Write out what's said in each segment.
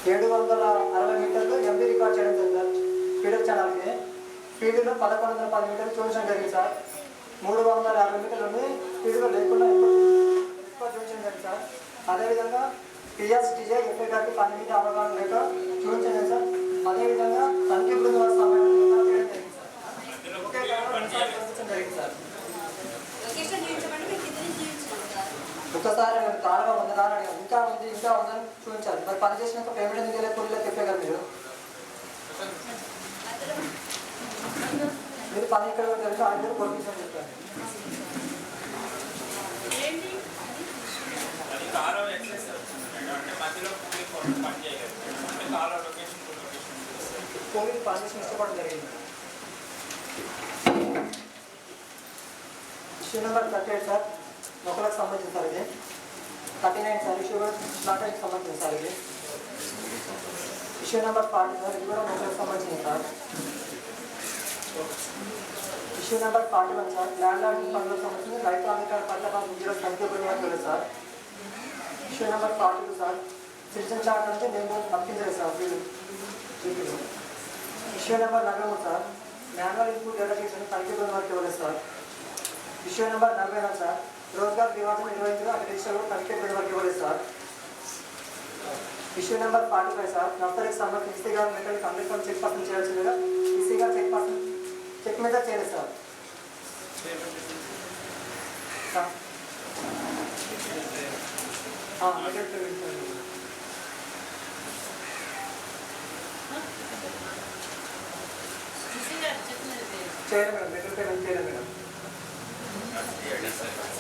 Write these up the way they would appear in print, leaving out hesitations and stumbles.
760 మీటర్లు MB record చేయడం జరిగింది సార్. ఫీడర్ ఛానల్కి ఫీల్డ్లో 1110 మీటర్లు చూపించడం జరిగింది సార్. 350 మీటర్లు ఫీల్డ్లో లేకుండా ఎక్కువ చూపించడం జరిగింది సార్. అదేవిధంగా పిఎస్టీజే ఎఫ్ఐ గారికి పని మీద అవగాహన లేక చూపించండి సార్. అదేవిధంగా సంఖ్య బృందాల సమయంలో చేయడం జరిగింది సార్. ఒకే చూపించడం జరిగింది సార్. ఒకసారి కాలువ ఉందని అడిగారు, ఇంకా ఉందని చూపించాలి. మరి పని చేసినాక పేమెంట్ ఎందుకు వెళ్ళే కూలీలో చెప్పే కదా మీరు పని ఇక్కడ జరిగితే ఆయన కొట్టించని చెప్పారు. కూలీకి పని చేసిన ఇష్టపడడం జరిగింది. ఇష్యూ నెంబర్ 38 సార్, నొక్కలకు సంబంధించిన సార్. ఇది 39 సార్, ఇష్యూ స్టార్ట్కి సంబంధించిన సార్. ఇది ఇష్యూ నెంబర్ 40 సార్, ఇది కూడా నొక్కలకు సంబంధించింది sir. Issue number 41 sir, land లార్డింగ్ పనులకు సంబంధించి రైతు అధికార పట్ల సంఖ్య sir. Issue number 42 sir, citizen chart అంటే నేను పంపించలేదు సార్ వీళ్ళు. Issue number 43 sir, manual input delegation తనిఖీ బృందం వరకు ఇవ్వలేదు సార్. ఇష్యూ నెంబర్ 44 సార్, రోజ్గార్ వివాదం నిర్వహించడం అక్కడ రిజిస్టర్ తనిఖీ బృందం వరకు ఇవ్వలేదు సార్. ఇష్యూ నెంబర్ 45 సార్, నర్సరీకి సంబంధించి ఈసీ గారు మెటీరియల్ 100% చెక్ చేయాల్సిందిగా ఈసీ గారు చెక్ మీద చేయలేదు సార్. చేయలేదు మేడం, మెటీరియల్ పేమెంట్ చేయలేదు మేడం.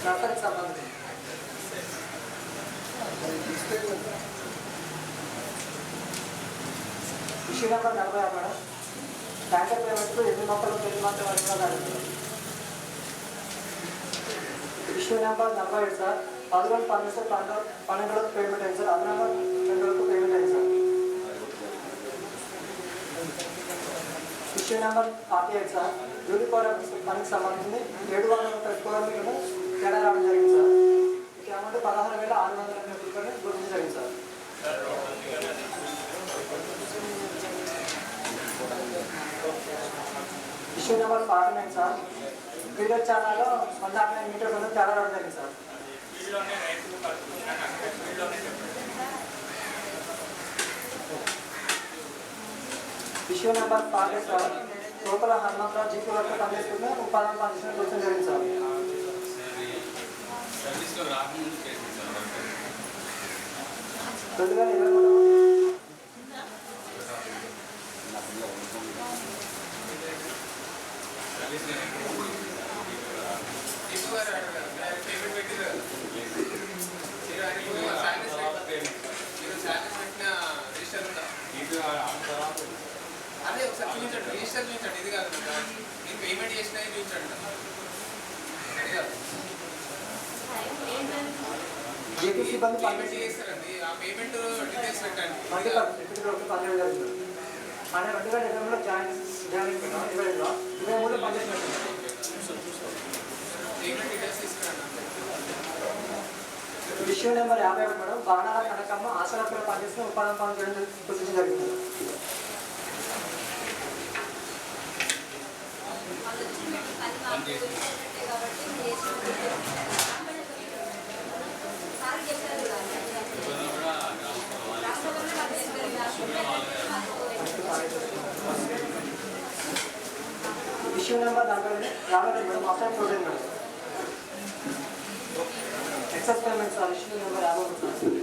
నర్సరీకి సంబంధించి ఇష్యూ నెంబర్ 46 మేడం, ట్యాంకర్ పేమెంట్కు 8 మొక్కలు 9 మొక్కల వరకు అడుగుతుంది. ఇష్యూ నెంబర్ 47 సార్, 10 రోజులు 12 రోజులు పేమెంట్ అయింది సార్. అదనంగా 2 రోజులకు పేమెంట్ అయింది sir. Issue number 48 sir, duty పనికి సంబంధించి 730 స్క్వేర్ మీటర్లు తేడా రావడం జరిగింది సార్. ఈ అమౌంట్ 16,600 రూపాయలు గుర్తించడం జరిగింది sir. Issue number 49 sir, feeder ఛానల్లో 150 మీటర్లు తేడా రావడం జరిగింది సార్. ఇష్యూ నెంబర్ 40 సార్, లోపల హనుమంతరావు జీపీ వర్క్ పనిచేస్తున్న ఉపాధి పనిచేసిన కూర్చొని జరిగింది సార్. అదే ఒకసారి చూపించండి, రిజిస్టర్ చూపించండి. ఇది కాదు నేను పేమెంట్ చేసినా చూపించండి. పేమెంట్ చేస్తారండి, ఆ పేమెంట్ డీటెయిల్స్ పెట్టండి. Issue number 51 madam, Banala Kanakamma ఆశలపై పనిచేసిన ఉపాధి పని గుర్తించడం జరిగింది. ఇష్యూ నెంబర్ 50 మేడం, అసలు చూడండి madam, excess payment sir. Issue number 51 sir.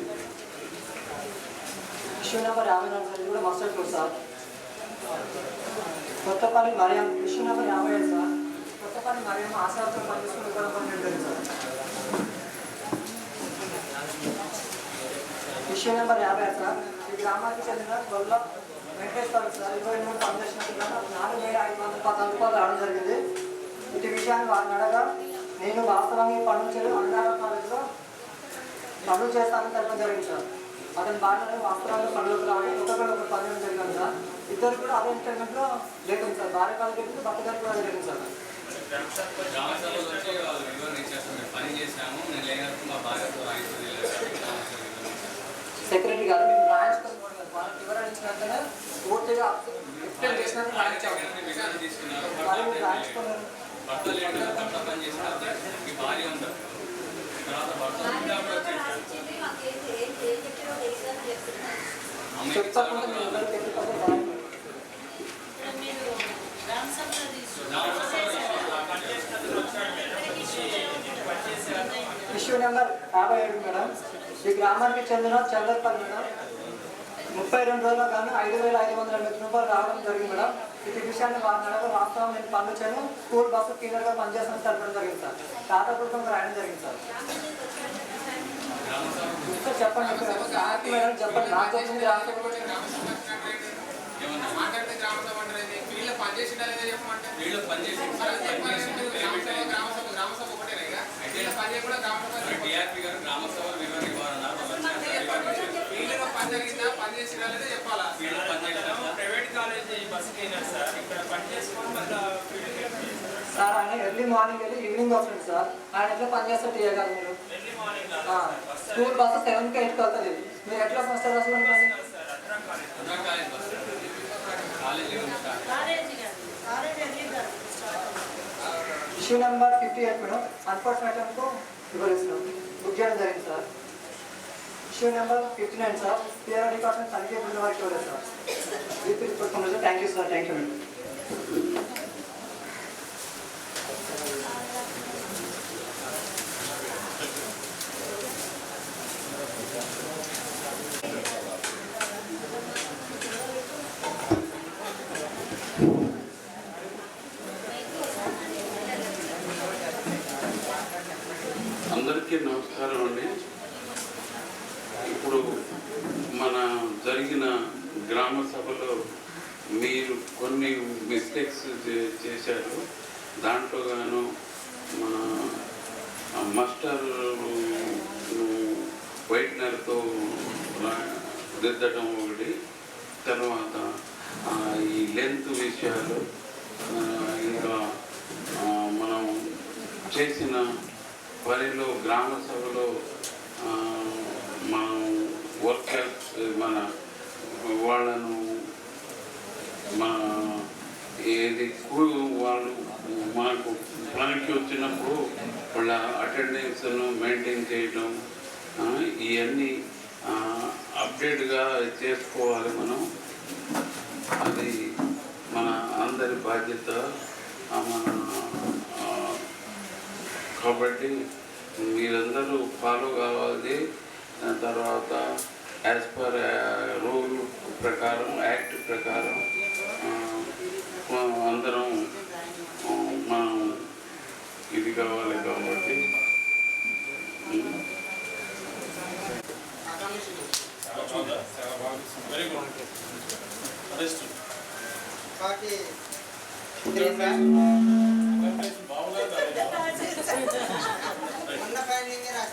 Issue number 54 sir, ఇది కూడా muster close sir. Kothapalli Mariam, issue number 57 sir, Kothapalli Mariam ఆశాలతో పనిచేసుకుని ఇక్కడ పనిచేయండి సార్. ఇష్యూ నెంబర్ 56 సార్, ఈ గ్రామానికి చెందిన గొల్ల వెంకటేశ్వర సార్ 23 పనిచేసినట్టు 4,514 రూపాయలు రావడం జరిగింది. ఇటు విషయాన్ని వారిని అడగా నేను వాస్తవంగా పనులు చేయడం అన్నదాన కాలేజీలో పనులు చేస్తానని తెలపడం జరిగింది సార్. అతని భార్యను వాస్తవంగా పనులకు రావడం ఒక పని జరిగింది సార్. ఇద్దరు కూడా అదే ఎంటర్మెంట్లో లేకుండా సార్, భార్య కాలు జరిగింది, భర్త గారికి కూడా జరిగింది సార్. సెక్రటరీ గారు మేము రాయించుకోవాలి వాళ్ళకి వివరించినంతనే పూర్తిగా ఎక్స్ప్లెయిన్ చేసినట్టు రాయించాము. వాళ్ళు రాయించుకున్నారు. చెప్పకుండా మీరు ఎవరు తెలియకపోతే ఇష్యూ నెంబర్ 57 మేడం. ఈ గ్రామానికి చెందిన చందర్పల్లి మేడం 32 రోజుల్లో కానీ 5,500 రూపాయలు రావడం జరిగింది మేడం. ఇది విషయాన్ని వారిని వాస్తవం నేను పంపించాను. స్కూల్ బస్సు క్లీనర్గా పనిచేస్తాను తెలపడం జరిగింది సార్. ఖాతాపూర్వకం రాయడం జరిగింది సార్. చెప్పండి మేడం, చెప్పండి. నాకు చెప్పింది మాట్లాడితే గ్రామ సభ అంటారు. వీళ్ళు పనిచేసి చెప్పమంటే వీళ్ళు పనిచేసి గ్రామ సభ ఒకటేనా? వీళ్ళ పని కూడా గ్రామ సభ టీఆర్పీ గారు గ్రామ సభ వీళ్ళలో పని జరిగిందా, పని చేసిన చెప్పాలా? వీళ్ళు private college bus cleaner sir, ఇక్కడ పని చేసుకొని సార్ ఆయన ఎర్లీ మార్నింగ్ వెళ్ళి ఈవినింగ్ వస్తుంది సార్. ఆయన ఎట్లా పని చేస్తారు తీయగలరు మీరు? స్కూల్ బస్సు 7కి 8కి వెళ్తుంది. మీరు ఎట్లా వస్తారు అసలు? Issue number 58 madam. అన్ఫోర్చునేట్ వివరిస్తున్నాం. బుక్ చేయడం జరిగింది sir. Issue number 59 sir. PR records తనిఖీ బిల్లు వరకు ఇవ్వలేదు sir. Thank you sir. Thank you madam. అందరికీ నమస్కారం అండి. ఇప్పుడు మన జరిగిన గ్రామ సభలో మీరు కొన్ని మిస్టేక్స్ చేశారు. దాంట్లో గాను మన మాస్టర్ వైట్నర్తో దిద్దడం ఒకటి, తర్వాత ఈ లెంత్ విషయాలు, ఇంకా మనం చేసిన పనిలో గ్రామ సభలో మనం వర్కర్స్ మన వాళ్ళను మన ఏది వాళ్ళు మనకు పనికి వచ్చినప్పుడు వాళ్ళ అటెండెన్స్ను మెయింటైన్ చేయడం, ఇవన్నీ అప్డేట్గా చేసుకోవాలి మనం. అది మన అందరి బాధ్యత. మన కాబట్టి మీరందరూ ఫాలో కావాలి. తర్వాత యాజ్ పర్ రూల్ ప్రకారం, యాక్ట్ ప్రకారం అందరం మనం ఇది కావాలి. కాబట్టి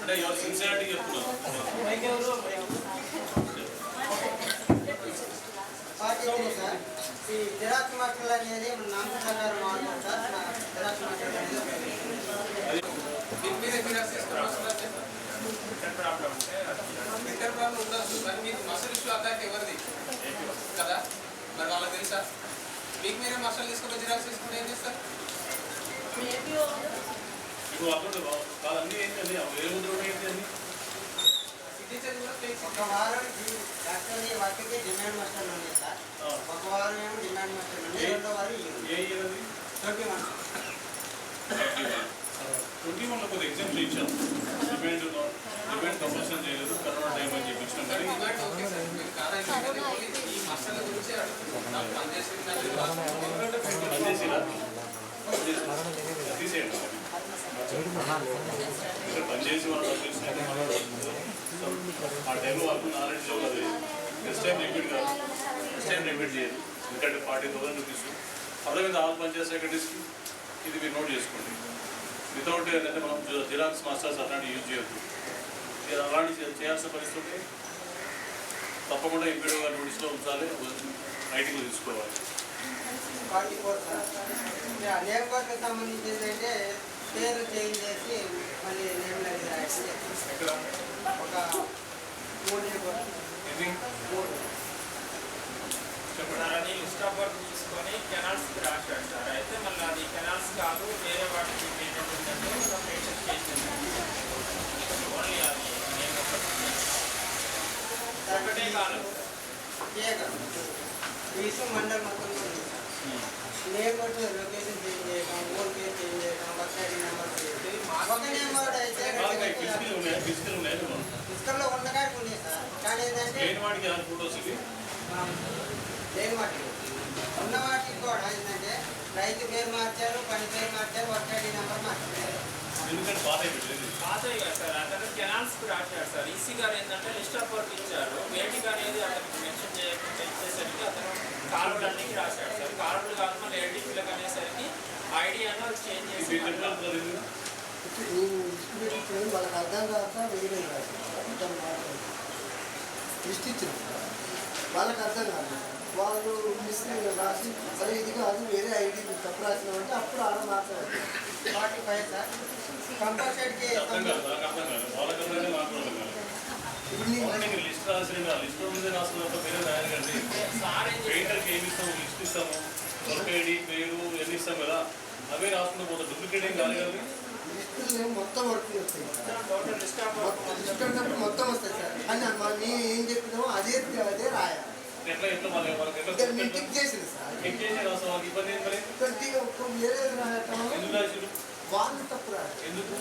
అంటే ఎవరు సిన్సియారిటీ చెప్తున్నారు. ఈ జిరాక్స్ మాస్టర్లు అనేది నామకరణం గారు మాట్లాడతారు సార్. జిరాక్స్ మాస్టర్లు అనేది ఉండొచ్చు, కానీ మీకు మసలు ఇష్యూ అథారిటీ ఎవరిది కదా? మరి వాళ్ళకి తెలుసా? మీకు మీరే మసలు తీసుకుని జిరాక్స్ తీసుకుంటే ఏం చేస్తారు? ఒక వారం యాక్చువల్లీ వాటికి డిమాండ్ మాస్టర్లు ఉన్నాయి సార్. ఒక వారం ఏమో డిమాండ్ మాస్టర్లు ఉన్నాయి, రెండో వారం 21లో కొద్దిగా ఎగ్జాంపుల్ ఇచ్చాం. డిమాండ్ కంపల్సరీ చేయలేదు, కరోనా టైం అని చెప్పించాం. కానీ ఈ మసల గురించి తీసేయండి. పనిచేసి వాళ్ళు ఆ టైంలో వాళ్ళకు నాలెడ్జ్ అది నెక్స్ట్ టైం రిపీట్ కాదు. నెక్స్ట్ టైం రిపీట్ చేయదు. ఎందుకంటే 40,000 రూపీస్ అర్థమైంది. ఆల్ పంచాయత్ సెక్రటరీస్కి ఇది మీరు నోట్ చేసుకోండి. వితౌట్ ఏంటంటే మనం జిరాక్స్ మాస్టర్స్ అట్లాంటివి యూజ్ చేయొద్దు. మీరు అలాంటివి చేయాల్సిన పరిస్థితి తప్పకుండా ఎంపీడీ గారి నోటీస్లో ఉంచాలి, రైటింగ్లో తీసుకోవాలి. 44 సార్. లేబర్కి సంబంధించి అయితే పేర్లు చేంజ్ చేసి మళ్ళీ నేమ్ అది ఎక్కడ ఒక 3 లేబర్ ఇది 3 సార్ అది లిస్ట్ ఆఫ్ వర్క్ తీసుకొని కెనాల్స్కి రాశాడు సార్. అయితే మళ్ళీ అది కెనాల్స్ కాదు వేరే వాటికి పేమెంట్ ఉందంటే మెన్షన్ చేసింది. ఓన్లీ అది నేను ఒకటే కాలం విషయం మండల్ మొత్తం నేమ్ లొకేషన్ చేంజ్ చేయడం, ఓన్ పేరు చేంజ్ చేయడం, బస్ ఐడి నెంబర్ ఒక నెంబర్ అయితే పుస్తకంలో ఉండగానే ఉన్నాయి సార్. కానీ ఏంటంటే లేని వాటికి ఉన్న వాటికి కూడా ఏంటంటే రైతు పేరు మార్చారు, పని పేరు మార్చారు, బస్ ఐడి నెంబర్ మార్చారు. పాతవి కదా సార్. అతను కెనాల్స్కి రాశాడు సార్. ఈసీ గారు ఏంటంటే లిస్ట్ ఆఫ్ వర్క్ ఇచ్చారు. వేటికి అనేది అతనికి మెన్షన్ చేయకుండా ఇచ్చేసరికి అతను కాలువలన్నిటికీ రాశాడు సార్. కాలువలు కాకుండా ఎడిట్లకు అనేసరికి ఐడియాను చేంజ్ చేసి వాళ్ళకి అర్థం కాక వేరే లిస్ట్ ఇచ్చిన వాళ్ళకి అర్థం కాదు. వాళ్ళు మిస్లీడ్ రాసి సరే ఇది కాదు వేరే ఐడి తప్పు రాసినామంటే అప్పుడు ఆడ మాట్లాడారు. 45 సార్ కంపల్సరీకి లిస్ట్ రాసి లిస్ట్ రాసుకున్నప్పుడు పేరు రాయాలండి. పెయింటర్కి ఏమి ఇస్తాము లిస్ట్ ఇస్తాము, వర్క్ ఐడి పేరు ఎన్ని ఇస్తాం కదా, అవే రాసుకుంటూ పోతాం. డూప్లికేట్ ఏం కాదు కదా. లిస్టులు మొత్తం వర్క్ వస్తాయి లిస్ట్ ఆఫ్ లిస్ట్ అన్నప్పుడు మొత్తం వస్తాయి సార్. కానీ మేము ఏం చెప్పినామో అదే రాయాలి. ఎట్లా ఎట్లా మేము టిక్ చేసింది సార్. రాస్తాం ఇబ్బంది ఏం మరి వేరే రాయటం ఎందుకు రాసిరు వాళ్ళు తప్పు రాయాలి. ఎందుకు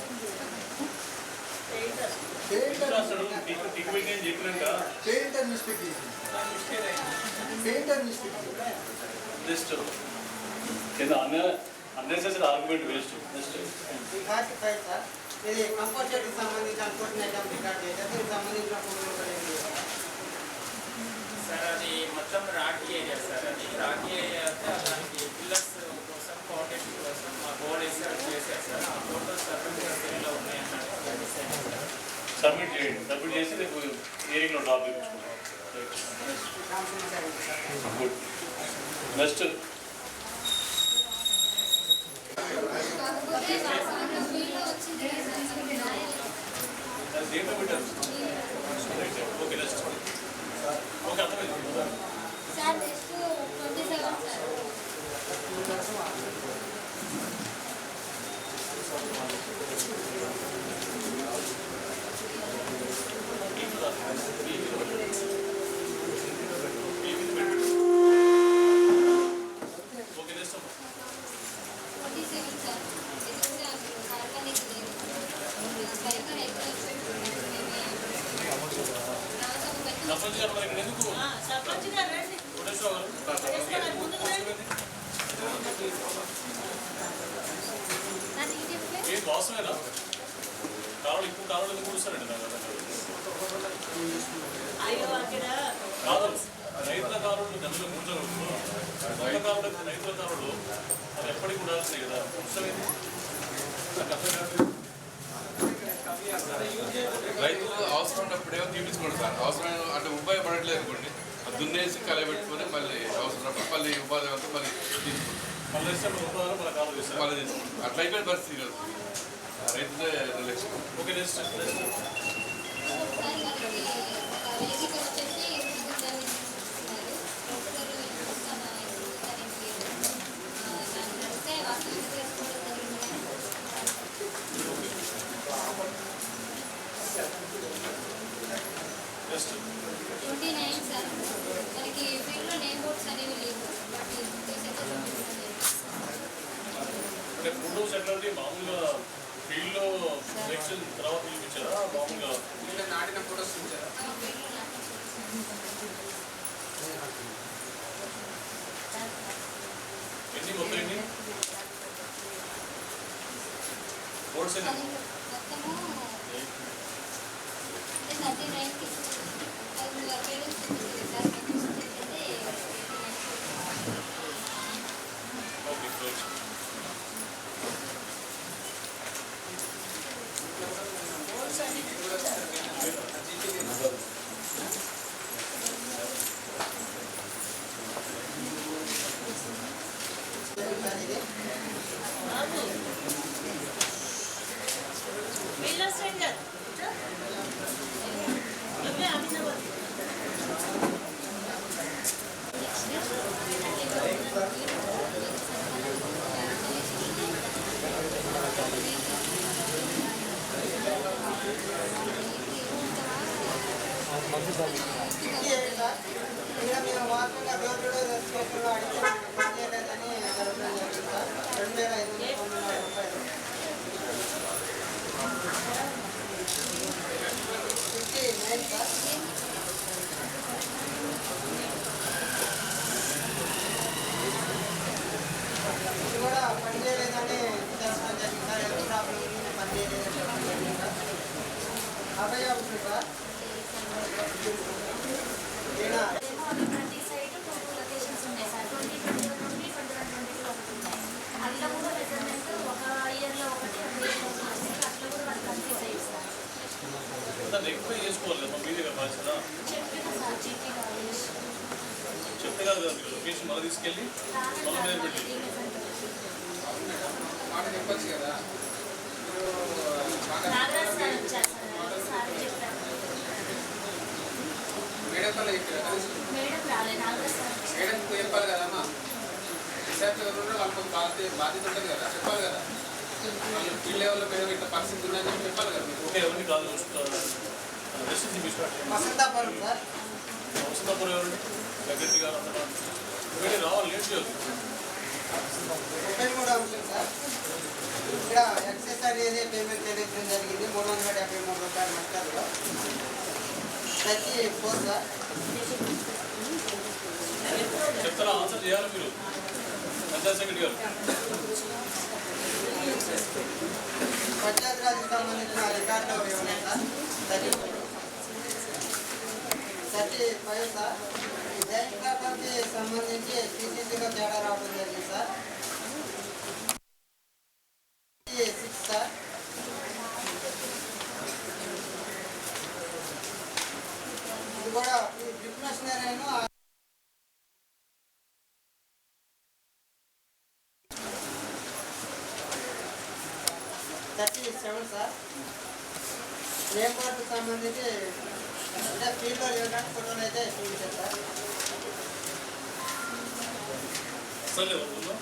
పెయింటర్ చెప్పినాక పెయింటర్ మిస్టేక్ చేసింది. పెయింటర్ మిస్టేక్ జస్ట్ కింద unnecessary argument waste. Next 45 sir ఇది కంపల్సరీకి సంబంధించి అనుకుంటున్న ఐటమ్ రికార్డ్ చేస్తే దీనికి సంబంధించిన ఫోటోలు సార్. అది మొత్తం రాఖీ ఏరియా సార్. అది రాఖీ ఏరియా అయితే దానికి పిల్లర్స్ కోసం ఫౌండేషన్ కోసం మా బోర్డ్ వేసారు చేశారు సార్. ఆ ఫోటోస్ సర్టిఫికేట్లో ఉన్నాయన్నారు. సబ్మిట్ చేయండి. సబ్మిట్ చేసి రేపు ఏరియాలో డ్రాప్ చేయించుకుంటాం. Good. Next okay next okay అర్థమైంది sir. Next 27 sir. Okay next 27 sir. ఇది కూడా ఆర్గానిక్ లేదు. సరిగ్గా సర్పంచ్ గారు మరి ఇక్కడ ఎందుకు ఏం వాసమేనా కావాలి ఇప్పుడు కావాలి ఎందుకు కూర్చోండి కాదు రైతుల కారుడు గంటలు కూర్చోరు సొంత కారుడు రైతుల కారుడు అది ఎప్పటికి ఉండాల్సింది కదా కూర్చోలేదు నాకు అర్థం కాదు. రైతులు అవసరం ఉన్నప్పుడేమో తీపించుకోండి సార్. అవసరమైన అంటే ఉపయోగపడట్లేదు అనుకోండి, అది దున్నేసి కలబెట్టుకొని మళ్ళీ అవసరం మళ్ళీ ఉపాధి అంతా మళ్ళీ తీసుకుంటాం. మళ్ళీ మళ్ళీ తీసుకుంటాం. అట్లా అయిపోయిన పరిస్థితి కదా రైతులే నిర్లక్ష్యం. Okay next next 29 sir. మనకి ఫీల్డ్లో నేమ్ బోర్డ్స్ అనేవి లేవు. వాటి అంటే ఫోటోస్ ఎట్లా అంటే మామూలుగా ఫీల్డ్లో సెలెక్షన్ తర్వాత చూపించారా మామూలుగా వీళ్ళు నాటిన ఫోటోస్ చూసారా? ఎన్ని మొత్తం ఎన్ని బోర్డ్స్ ఎన్ని మొత్తము 39కి అది పేరెంట్స్ సార్. Okay close. ఇంకా మేము వాస్తవంగా డోర్ టు డోర్ రిజిస్ట్రేషన్లో అడిగితే పని చేయలేదని జరగడం జరిగింది సార్. 2590 రూపాయలు. 59 సార్. ఇది కూడా పని చేయలేదని చెప్పడం జరిగింది సార్. ఎంత ప్రాబ్లం ఉంది పని చేయలేదని చెప్పడం జరిగింది సార్. అభయ ఉంది సార్. ప్రతి సైట్ 2 లొకేషన్స్ ఉన్నాయి సార్. 2021 నుండి 2022 ఒకటి ఉన్నాయి. అట్లా కూడా మెజర్మెంట్ ఒక ఇయర్లో ఒకటి అట్లా కూడా వాళ్ళు కన్ఫ్యూజ్ అయ్యారు సార్. దాన్ని ఎక్కువ చేసుకోవాలి మా మీదే కదా బాధ్యత. చెప్పిన సార్ చెప్పి చెప్తే కాదు కదా మీరు లొకేషన్ మళ్ళీ తీసుకెళ్ళి మళ్ళీ మీద పెట్టి మాట చెప్పచ్చు కదా. నాగరాజ్ సార్ వచ్చారు సార్. సార్ చెప్పారు. మేడం పని చెప్పారు. మేడం రాలేదు. నాగరాజ్ సార్ వచ్చారు. మేడంకు చెప్పాలి కదమ్మా. రీసెర్చ్ ఎవరు వాళ్ళకు బాధ్యత ఉంటుంది కదా, చెప్పాలి కదా. వాళ్ళు ఫీల్డ్ లెవెల్లో మేడం ఇట్లా పరిస్థితి ఉందని చెప్పి చెప్పాలి కదా మీకు. ఓకే ఎవరిని కాదు రెసిపీ మీ స్టార్ట్ చేయండి. వసంతాపురం సార్. వసంతపురం ఎవరండి దగ్గరికి గారు అందరూ మీరు రావాలి లేట్ చేయొద్దు. 33 అంశం సార్. ఇక్కడ ఎక్సెస్ అనేది పేమెంట్ చెల్లించడం జరిగింది 373 రూపాయల మొత్తంలో. 34 సార్. చెప్తారా ఆన్సర్ చేయాలి మీరు పంచాయత్ సెక్రటరీ గారు. పంచాయతీరాజ్కి సంబంధించిన రికార్డు ఇవ్వండి సార్. 35 సార్. జాయింట్ ప్రాపర్టీ సంబంధించి టీసీసీలో తేడా రావడం జరిగింది సార్. 6 సార్. ఇది కూడా డ్రిప్ మెషినరీను 37 సార్. నేమ్ బోర్డుకు సంబంధించి అంటే ఫీల్డ్లో లేనట్టు ఫోటోలు అయితే చూపించారు సార్. సరే ఊళ్ళో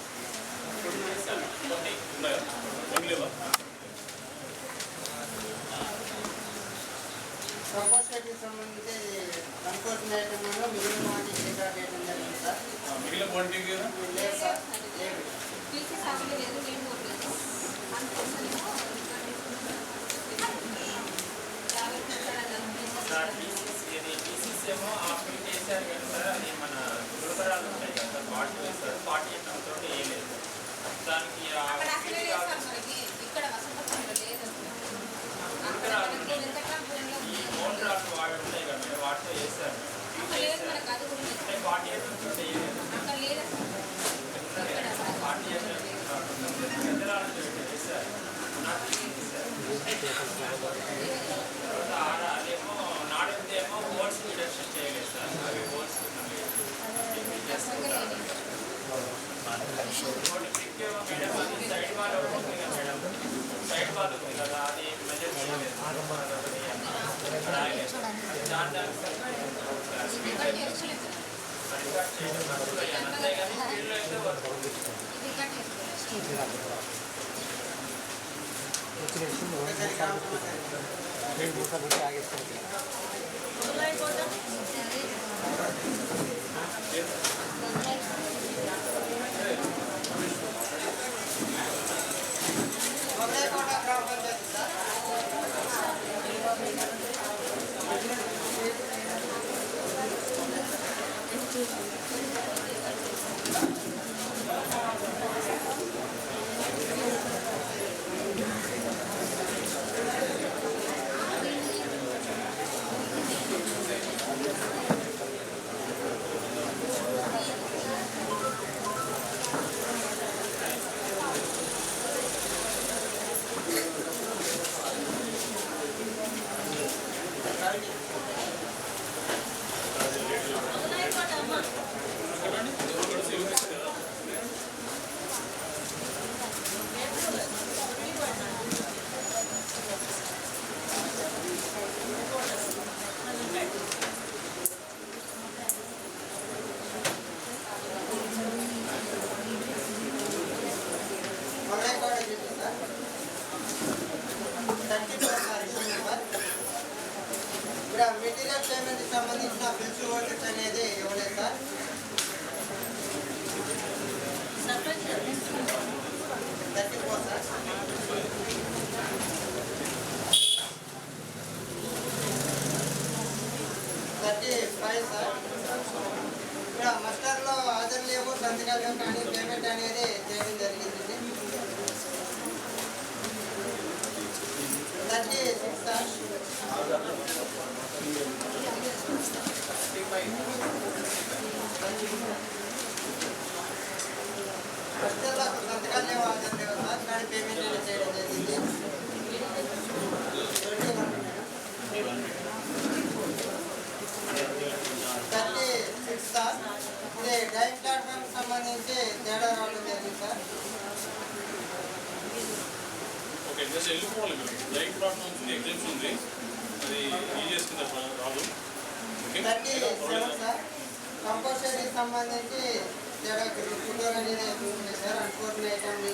ఉన్నాయా ఏం లేవా? ప్రపోజల్కి సంబంధించి కన్ఫర్షన్ ఐటమ్లో మిగిలిన వాటిని రికార్డ్ చేయడం జరిగింది సార్. మిగిలిన క్వాంటిటీకి లేదు సార్. లేదు. టీసీసీ ఏమో ఆఫ్టర్ చేశారు కానీ సార్ అది మన గురుబరాలు ఉంటాయి కదా 40 వేస్తారు 48 అవుతుంటే వేయలేదు దానికి ఈ మోటార్ వాడు ఉంటాయి కదా మేడం వాటితో వేస్తారు 48 అవుతుంటే వేయలేదు 48 వేస్తారు తర్వాత అదేమో నాడేమో హోల్స్ రిడక్షన్ చేయలేదు సార్. అవి హోల్స్ మేడం అది సైడ్ వాల్ ఉంది కదా మేడం సైడ్ వాల్ ఉంది కదా అది మెజర్ చేయలేదు అంతేగాని ఫీల్డ్లో అయితే వర్క్ మొదలైపోవడం గ్రామ పంచాయతీ సార్. మెటీరియల్ పేమెంట్ సంబంధించిన బిల్స్ ఓటర్స్ అనేది ఇవ్వలేదు సార్. 34 సార్. 35 సార్. ఇక్కడ మస్టర్లో హాజరు లేవు, సంతకాలు కానీ పేమెంట్ అనేది చేయడం జరిగింది. 36 సార్. మస్టర్లో సంతకాలు లేవు, హాజరు లేవు సార్, కానీ పేమెంట్ అనేది చేయడం జరిగింది. 36 సార్. ఇది డైన్ ప్లాట్ఫామ్ సంబంధించి తేడా రావడం జరిగింది సార్. ఓకే, జస్ట్ వెళ్ళిపోవాలి మీరు. లైట్ ప్లాట్ఫామ్ ఉంది, ఎగ్జామ్స్ ఉంది, అది ఈజీఎస్ కింద రాదు. Okay, 37 sir. కంపోస్టరీకి సంబంధించి తేడా ఫోటో అనేది చూపించారు సార్. అన్ఫోర్డ్ ఐటమ్ అన్ని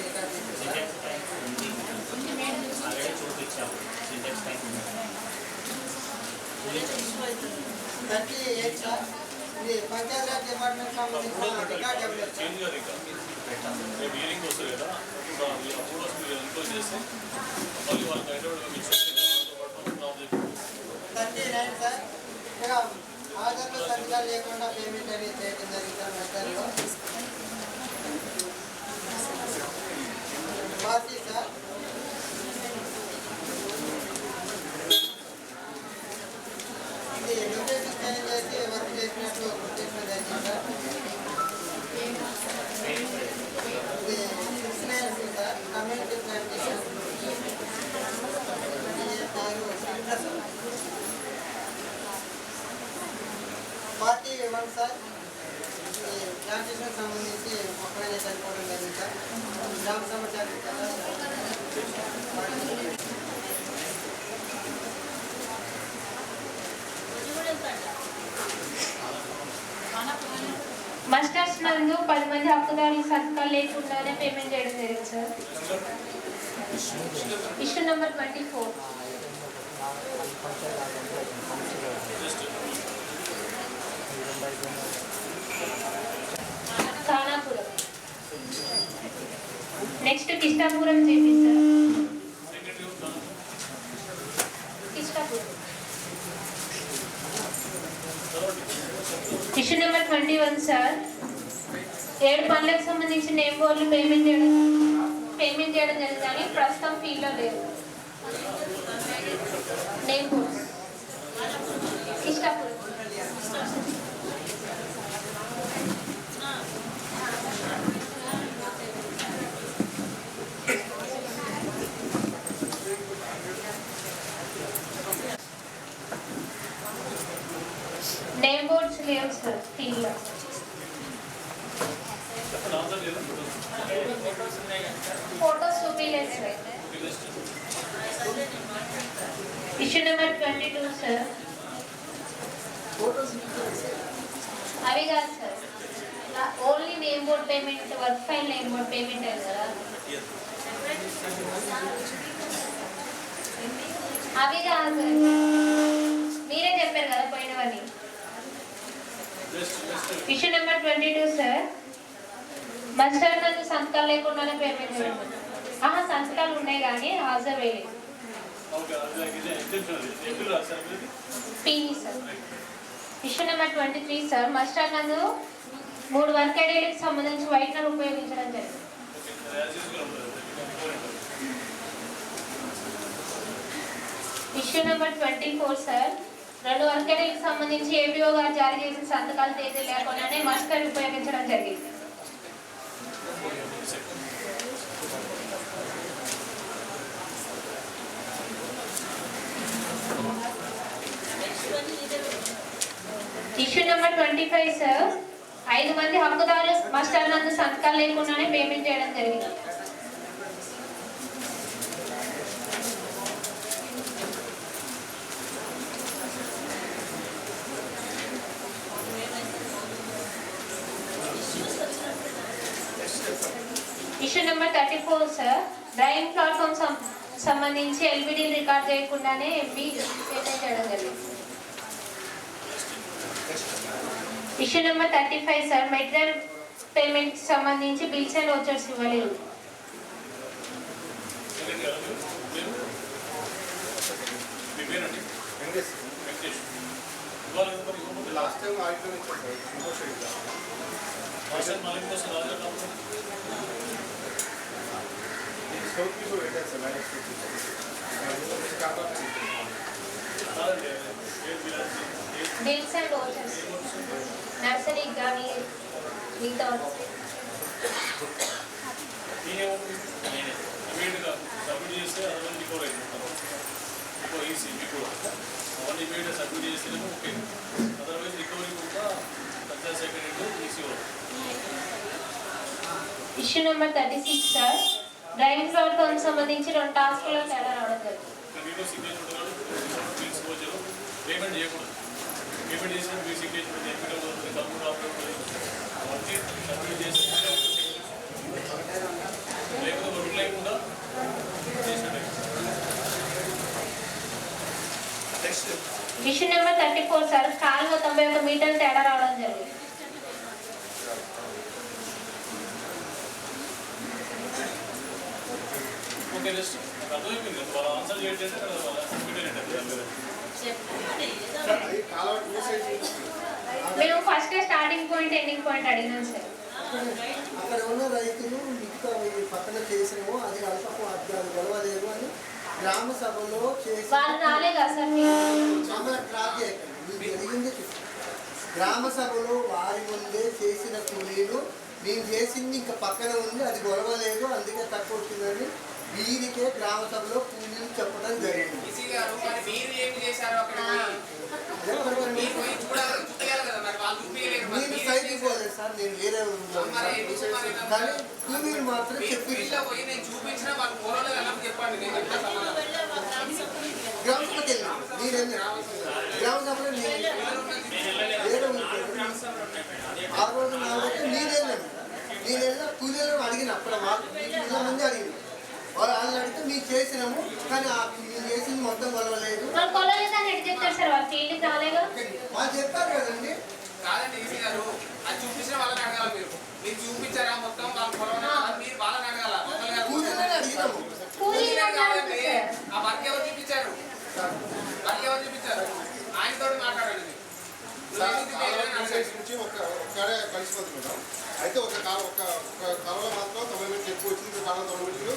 రికార్డ్ చేశారు సార్. 38 సార్. ఇది పంచాయతీరాజ్ డిపార్ట్మెంట్ సంబంధించిన రికార్డ్ ఇవ్వలేదు సార్. చేంజ్ కాదు ఇంకా. రేపు ఈవినింగ్ వస్తుంది కదా, అప్పుడు వస్తుంది ఎన్క్లోజ్ చేస్తే మళ్ళీ వాళ్ళకి హైదరాబాద్ మీకు 39 సార్. ఇక ఆధార్లో సంతకాలు లేకుండా పేమెంట్ అనేది చేయడం జరిగింది సార్. మస్టర్లో 40 సార్. ఇది లొకేషన్ చేంజ్ చేసి వర్క్ చేసినట్లు గుర్తించడం జరిగింది సార్. ఇది 69 సార్. Community plantation 41 sir. ఈ ప్లాంటేషన్ సంబంధించి మొక్కలనే చనిపోవడం జరిగింది సార్. గ్రామ సమాచారం కదా. మస్టర్స్ నందు 10 మంది హక్కుదారులు సంతకాలు లేకుండానే పేమెంట్ చేయడం జరిగింది sir. Issue number 24. Khanapuram. Next Kishtapuram GP sir. Kishtapuram. Issue number 21 sir. 7 పనులకు సంబంధించి నేమ్ బోర్డులు పేమెంట్ చేయడం జరిగింది కానీ ప్రస్తుతం ఫీల్డ్లో లేదు. Name board Kishtapuram. Name boards లేవు సార్ ఫీల్డ్లో. ఫోటోస్ చూపించలేదు సార్. Issue number 22 sir. అవి కాదు sir, only name board payment, work file name board payment అయింది కదా, అవి కాదు సార్. మీరే చెప్పారు కదా పోయినవన్నీ. Issue number 22 sir. మస్టర్ నందు సంతకాలు లేకుండానే పేమెంట్ చేయండి. సంతకాలు ఉన్నాయి కానీ హాజరు వేయలేదు. PV sir. Issue number 23 sir. Muster నందు 3 వర్క్ ఐడీలకు సంబంధించి వైట్నర్ ఉపయోగించడం జరిగింది. Issue number 24 sir. 2 వర్క్ ఐడీలకు సంబంధించి ఏపీఓ గారు జారీ చేసిన సంతకాలు తేదీ లేకుండానే మస్టర్ ఉపయోగించడం జరిగింది. Issue number 25 sir. 5 మంది హక్కుదారులు మస్టర్ నందు సంతకాలు లేకుండానే పేమెంట్ చేయడం జరిగింది. Issue number 34 sir. Driving platform సంబంధించి ఎల్బిడి రికార్డ్ చేయకుండానే ఎంబీ పేమెంట్ చేయడం జరిగింది. Issue number 35 sir, material payment సంబంధించి బిల్స్ అండ్ వోచర్స్ ఇవ్వలేదు. లాస్ట్ టైం ఆగిపోయి బిల్స్ అండ్ వోచర్స్ నర్సరీకి కానీ మిగతా సబ్మిట్ చేస్తే అవన్నీ రికవర్ అయిపోతాం. ఈసీ మీకు అవన్నీ ఇమీడియట్ సబ్మిట్ చేస్తేనేమో ఓకే, అదర్వైజ్ రికవరీ కూడా పంచాయత్ సెక్రటరీ ఈసీ వాళ్ళు. Issue number 36 sir, driving platform సంబంధించి 2 టాస్క్లో తేడా రావడం జరిగింది. మీతో సిగ్నేచర్ ఉంటాడు, బిల్స్ వచ్చారు, పేమెంట్ చేయకూడదు. పేమెంట్ చేసిన మీ సిగ్నేచర్ కంప్యూటర్ ఆపరేట్ అవన్నీ సబ్మిట్ చేసి లేకపోతే వర్క్ లేకుండా చేసినట్టు. ఇష్యూ నెంబర్ 34 సార్, కాలువ 91 మీటర్లు తేడా రావడం జరిగింది. ఓకే, జస్ట్ అర్థమైపోయింది కదా, వాళ్ళ ఆన్సర్ చేయట్లేదు కదా, వాళ్ళ మేము first starting point ending point అడిగినాం సార్. అక్కడ ఉన్న రైతులు మిగతా పక్కన చేసినామో అది అల్పకు అర్థాలు గెలవలేదు అని గ్రామ సభలో చేసి వాళ్ళు రాలేదా సార్? జరిగింది. గ్రామ సభలో వారి ముందే చేసిన కూలీలు మేము చేసింది ఇంకా పక్కన ఉంది, అది గొడవలేదు, అందుకే తక్కువ వచ్చిందని వీరికే గ్రామ సభలో కూలీలు చెప్పడం జరిగింది. నేను సైడ్ ఇవ్వలేదు సార్, నేను వేరే కానీ కూలీలు మాత్రం చెప్పి గ్రామ సభకి వెళ్ళాను. మీరు గ్రామ సభలో వేరే ఆ రోజు కాబట్టి నేను వెళ్ళిన కూలీలను అడిగిన అప్పుడు మంది అడిగింది. వాళ్ళు అడిగితే మీకు చేసినాము కానీ మీరు చేసింది మొత్తం కొలవలేదు. వాళ్ళు చెప్పారు కదండి. కాదండి ఈసీ గారు, అది చూపించిన వాళ్ళని అడగాల. మీరు చూపించారా మొత్తం మీరు వాళ్ళని అడగాల. ఆ వర్క్ ఎవరు చూపించారు? ఆయనతో మాట్లాడండి. నుంచి ఒక్కడే కలిసిపోతున్నాం. అయితే ఒక కాలంలో మాత్రం 90 మీటర్లు ఎక్కువ వచ్చింది, ఇంకో కాలం 90 మీటర్లు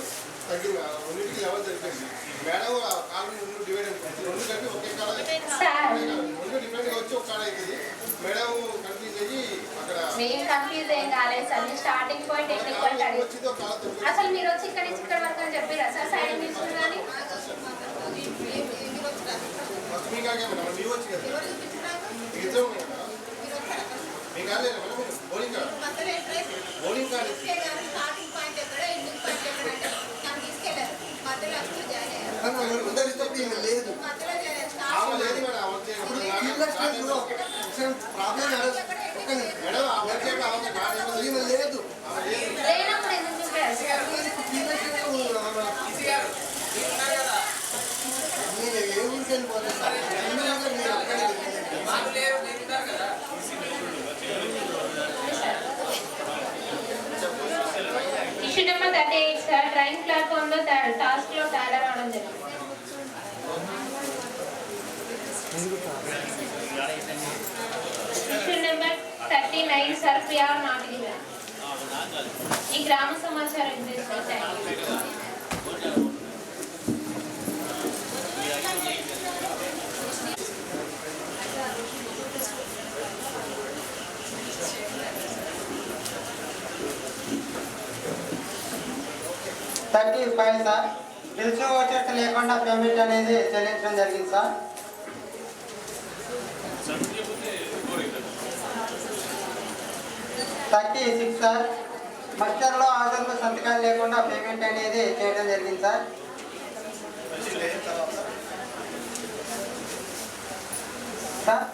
తగ్గింది. రెండింటికి లెవెల్ జరిగింది. మేడం కాలం 2 డివైడ్ అయిపోయింది. 2 కలిపి ఒకే కాలం 2 డిఫరెంట్గా వచ్చి ఒక కాడ అవుతుంది. మేడం కన్ఫ్యూజ్ అయ్యి అక్కడ స్టార్టింగ్ పాయింట్ ఎండింగ్ పాయింట్ వచ్చింది ఒక కాలం. అసలు మీరు వచ్చి ఇక్కడ నుంచి ఇక్కడ వరకు అని చెప్పారా సార్? సైడ్ తీసుకుని కానీ మీకు వచ్చి కదా ఇద్దరు మీకు కాలేదు మేడం, బౌలింగ్ కార్డు లేదు. ప్రాబ్లం లేదు. మీరు ఏ ఊరికి పోలేదు sir, issue number 38 sir, train platform లో టాస్క్ లో తేడా రావడం జరిగింది. ఇష్యూ నెంబర్ 39 సార్, ప్రియార్ నాటిగిల ఈ గ్రామ సమాచార $35 సార్, బిల్స్ వచ్చేసి లేకుండా పేమెంట్ అనేది చెల్లించడం జరిగింది సార్. 36 సార్, మస్టర్లో ఆర్డర్లో సంతకాలు లేకుండా పేమెంట్ అనేది చేయడం జరిగింది సార్. Sir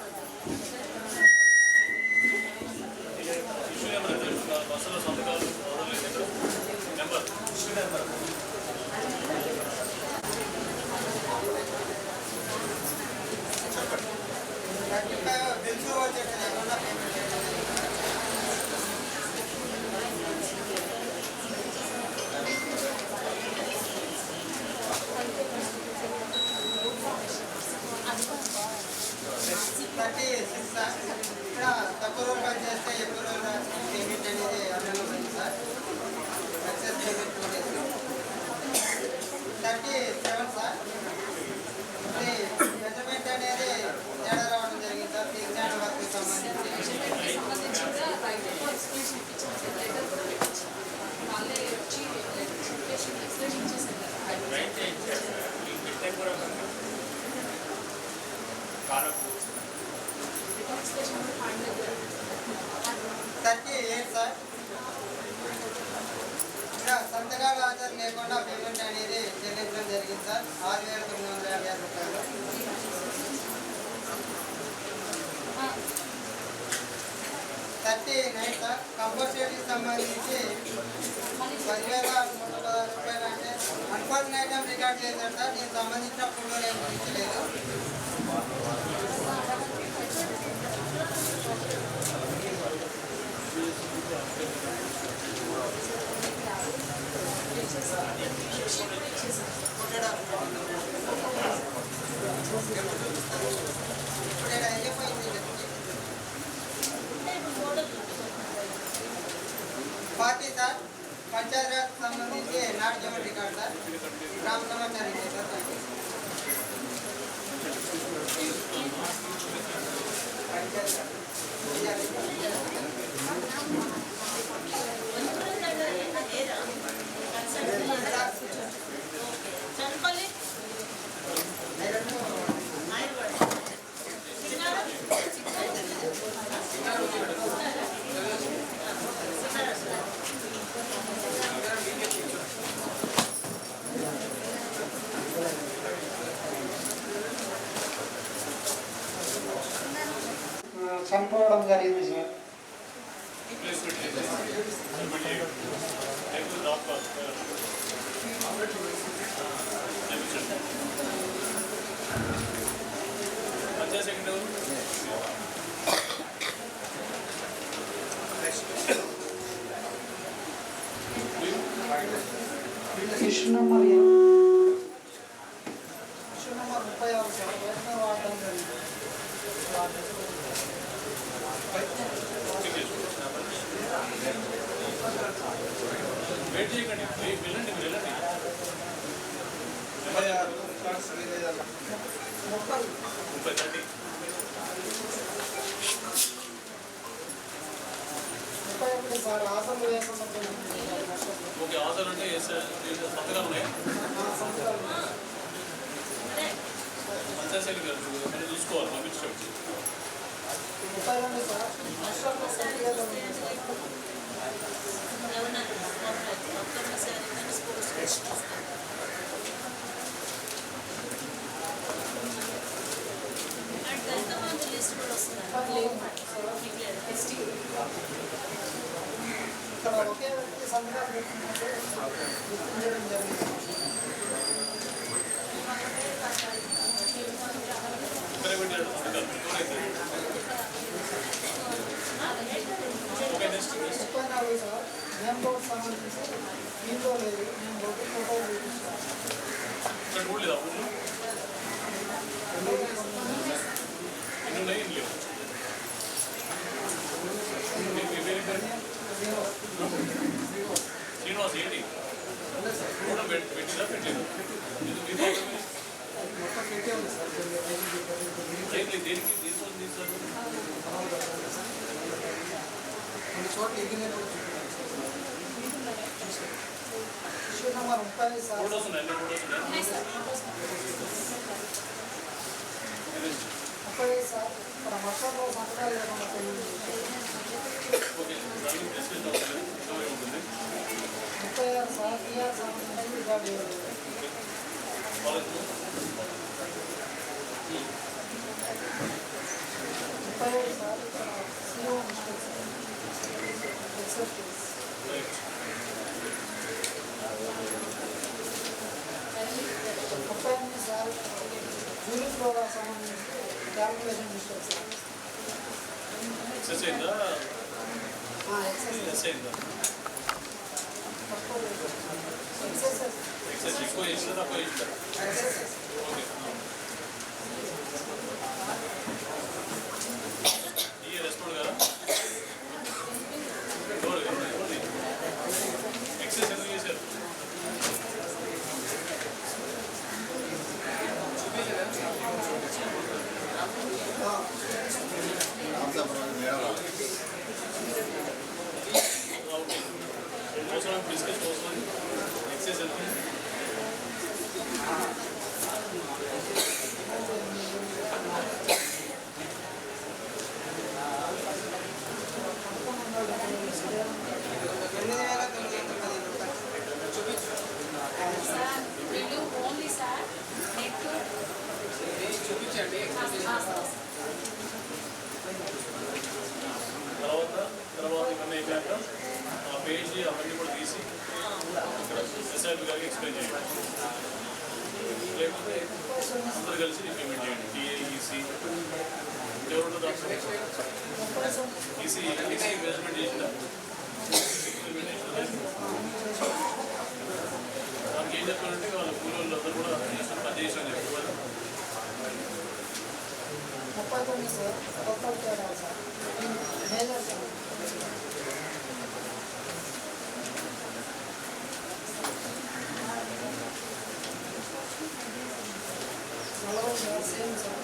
38 sir. ఇంకా సంతకాల ఆధార్ లేకుండా పేమెంట్ అనేది చెల్లించడం జరిగింది సార్. 6,956 రూపాయలు. 39 సార్. కంపోజిట్కి సంబంధించి 10,316 రూపాయలు అంటే అన్ఫార్చునేట్ ఐటమ్ రికార్డ్ చేశారు సార్. దీనికి సంబంధించిన ఫోటోలు ఏమి ఇచ్చలేదు. పార్టీ సార్ పంచాయతీరాజ్ సంబంధించి నాట్యం రికార్డ్ సార్. గ్రామ సమాచారం సార్. చనిపోవడం జరిగింది సార్. కృష్ణ మరి 36 సార్. వాడడం జరిగింది. వెయిట్ చేయకండి, వెళ్ళండి, మీరు వెళ్ళండి. 30 సార్ ఆసనలు వేసుకుంటాం. ఓకే, ఆధార్ అంటే సంతకాలు ఉన్నాయి. పంచాయతీ గారు మనం చూసుకోవాలి, పంపించవచ్చు. 32 సార్. ఇక్కడ ఒకే వ్యక్తి సంతకాలు పెట్టినట్టు గుర్తించడం జరిగింది. సార్ నేమ్ బోర్డు సంబంధించి దీంట్లో లేదు. నేను బోర్డు ఫోటో చూపిస్తాను. శ్రీనివాస్ ఏంటి పెట్టిందా పెట్టలేదు మొత్తం పెట్టే ఉంది సార్. దేనికి దీనికోసం తీస్తారు? కొన్ని చోట్ల ఎగిరినట్టు కూడా చూపించాను. Issue number 30 sir. ఫోటోస్ ఉన్నాయి, 30 సార్. ఇక్కడ మొత్తంలో సంతకాలు లేకుండా తెలియదు. 36 సార్. టీఆర్ సంబంధించి రికార్డు చేయలేదు. 37 sir. CO mistake sir. Except case. 38 sir. జూలిస్ లోగా సంబంధించి క్యాల్కులేషన్ మిస్టేక్ సార్. ఎక్సెస్ అయిందా? ఎక్సెస్ అయిందా? ఎక్సెస్ ఎక్కువ చేసినా తక్కువ చేస్తారు. ఓకే, ఈ రెస్పాండ్ కదా ఎక్సెస్ ఎందుకు చేశారు? డిస్కస్ కోసం ఎక్సెస్ ఎంత? సార్ వీళ్ళు ఓన్లీ సార్ నెట్ చూపించండి. తర్వాత ఇవన్నీ అయిపోయాక ఆ పేజీ అవన్నీ కూడా తీసి ఇక్కడ ఎస్ఐపి గారికి ఎక్స్ప్లెయిన్ చేయండి. లేకపోతే అందరు కలిసి పేమెంట్ చేయండి. టీఏఈసీ ఎవరు ఈసీ ఇన్వెస్ట్మెంట్ చేసిన దానికి ఏం చెప్పాలంటే వాళ్ళ కూలీలు అందరూ కూడా పని చేసిన చెప్పారు. 39 సార్ ఒక్కొక్క sir major sir same sir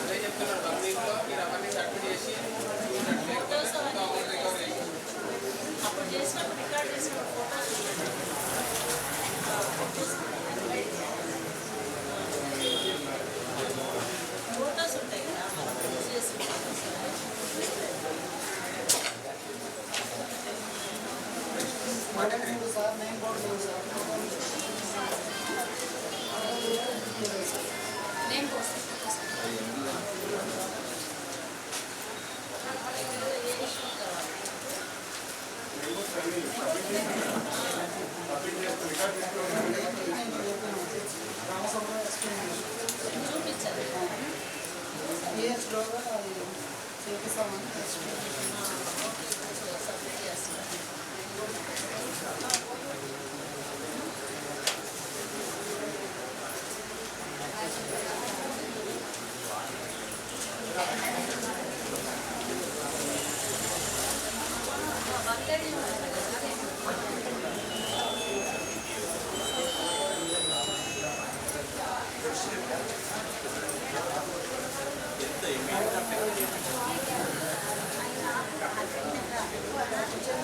అదే చెప్తున్నారు 1 వీక్లో మీరు అవన్నీ సబ్మిట్ చేసి అప్పుడు చేసినప్పుడు రికార్డ్ చేసినప్పుడు ఫోటోస్ ఉంటాయి కదా మనం చేసి సార్ నేను కూడా సార్ నేమ్ కోసం చూపించాలి పిహెచ్లోగా అది చేపిస్తామని సబ్మిట్ చేస్తున్నారు.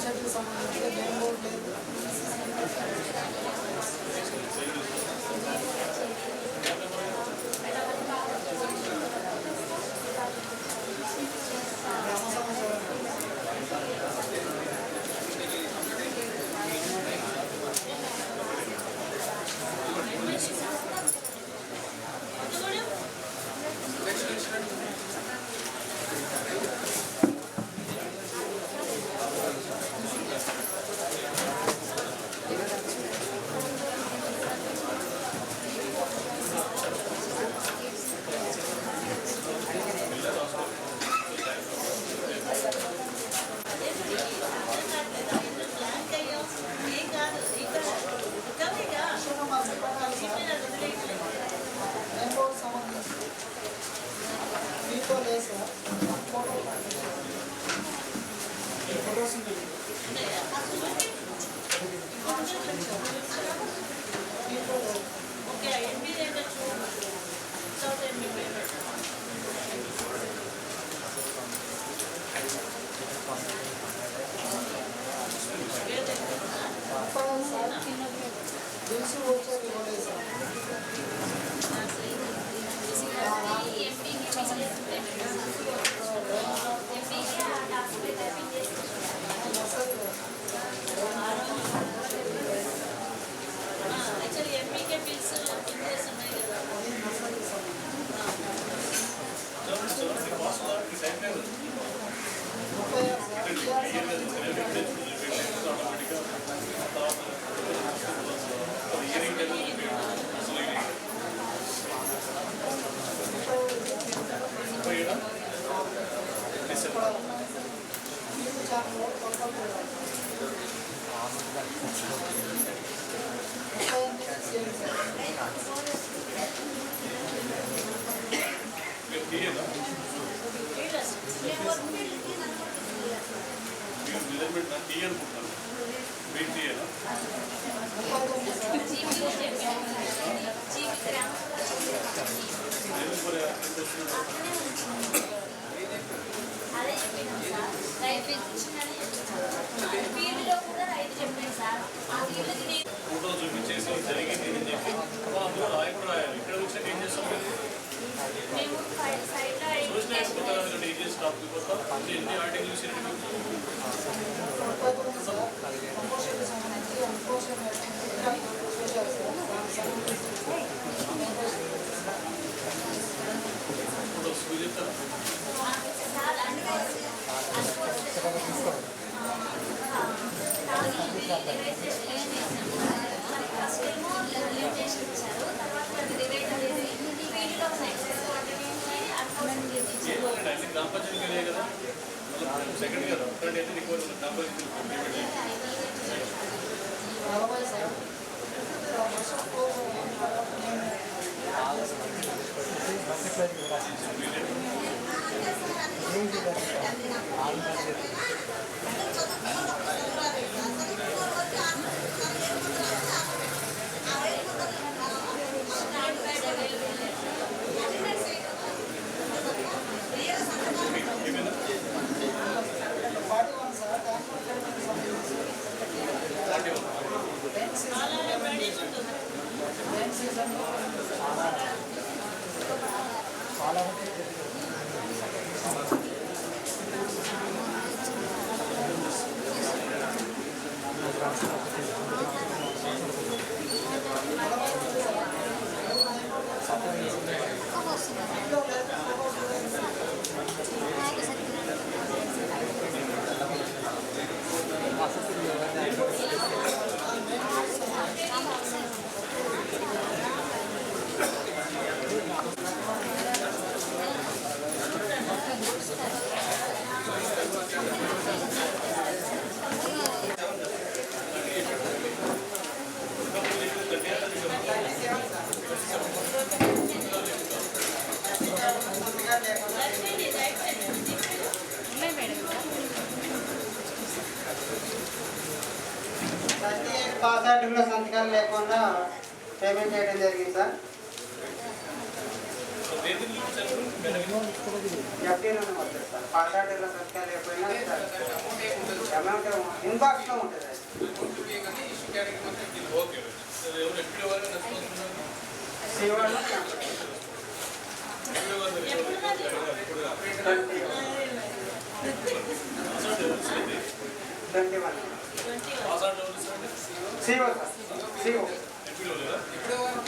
షెడ్యూల్ సంబంధించి నేను బోర్డు లేదు నేను బోర్డు సంబంధించి మీతో లేదు సార్ ఫోటోస్ ఉంటుంది మీతో లేదు ఓకే ఎంబీ దగ్గర without MB payment sir bills వచ్చారు ఇవ్వలేదు సార్ యాక్చువల్లీ ఎంపీకే బిల్స్ ఉన్నాయి కదా అది నర్సరీ సంబంధించి అదే చెప్పినాం సార్, రైతు ఇచ్చినని చెప్పినాం. ఫీల్డ్లో కూడా రైతు చెప్పాను సార్. ఆ ఫీల్డ్కి ఫోటో చూపించేసి జరిగింది అని చెప్పి అందులో రాయాలి. ఇక్కడ వచ్చాక ఏం చేస్తాం? మేము సైడ్లో సోషల్ అయిపోతారు. ఏం చేసి టాప్ అయిపోతాం. ఎన్ని ఆర్టికల్ చూసి ఫోటోస్ చెప్తారా? సార్ అంటే ఫస్ట్ ఏమో లిమిటేషన్ ఇచ్చారు, తర్వాత డివైడ్ అనేది ఫీల్డ్లో ఉన్నాయి అన్ని గ్రామ పంచాయతీకి వెళ్ళాయి కదా, సెకండ్ కదా, థర్డ్ అయితే రికార్డు గ్రామ పంచాయతీ పాస్వర్డ్లో సంతకాలు లేకుండా పేమెంట్ చేయడం జరిగింది సార్. ఎఫ్డీలోనే వస్తుంది సార్. పాస్వర్డ్లో సంతకాలు లేకపోయినా అమౌంట్ ఇన్బాక్స్లో ఉంటుంది సార్.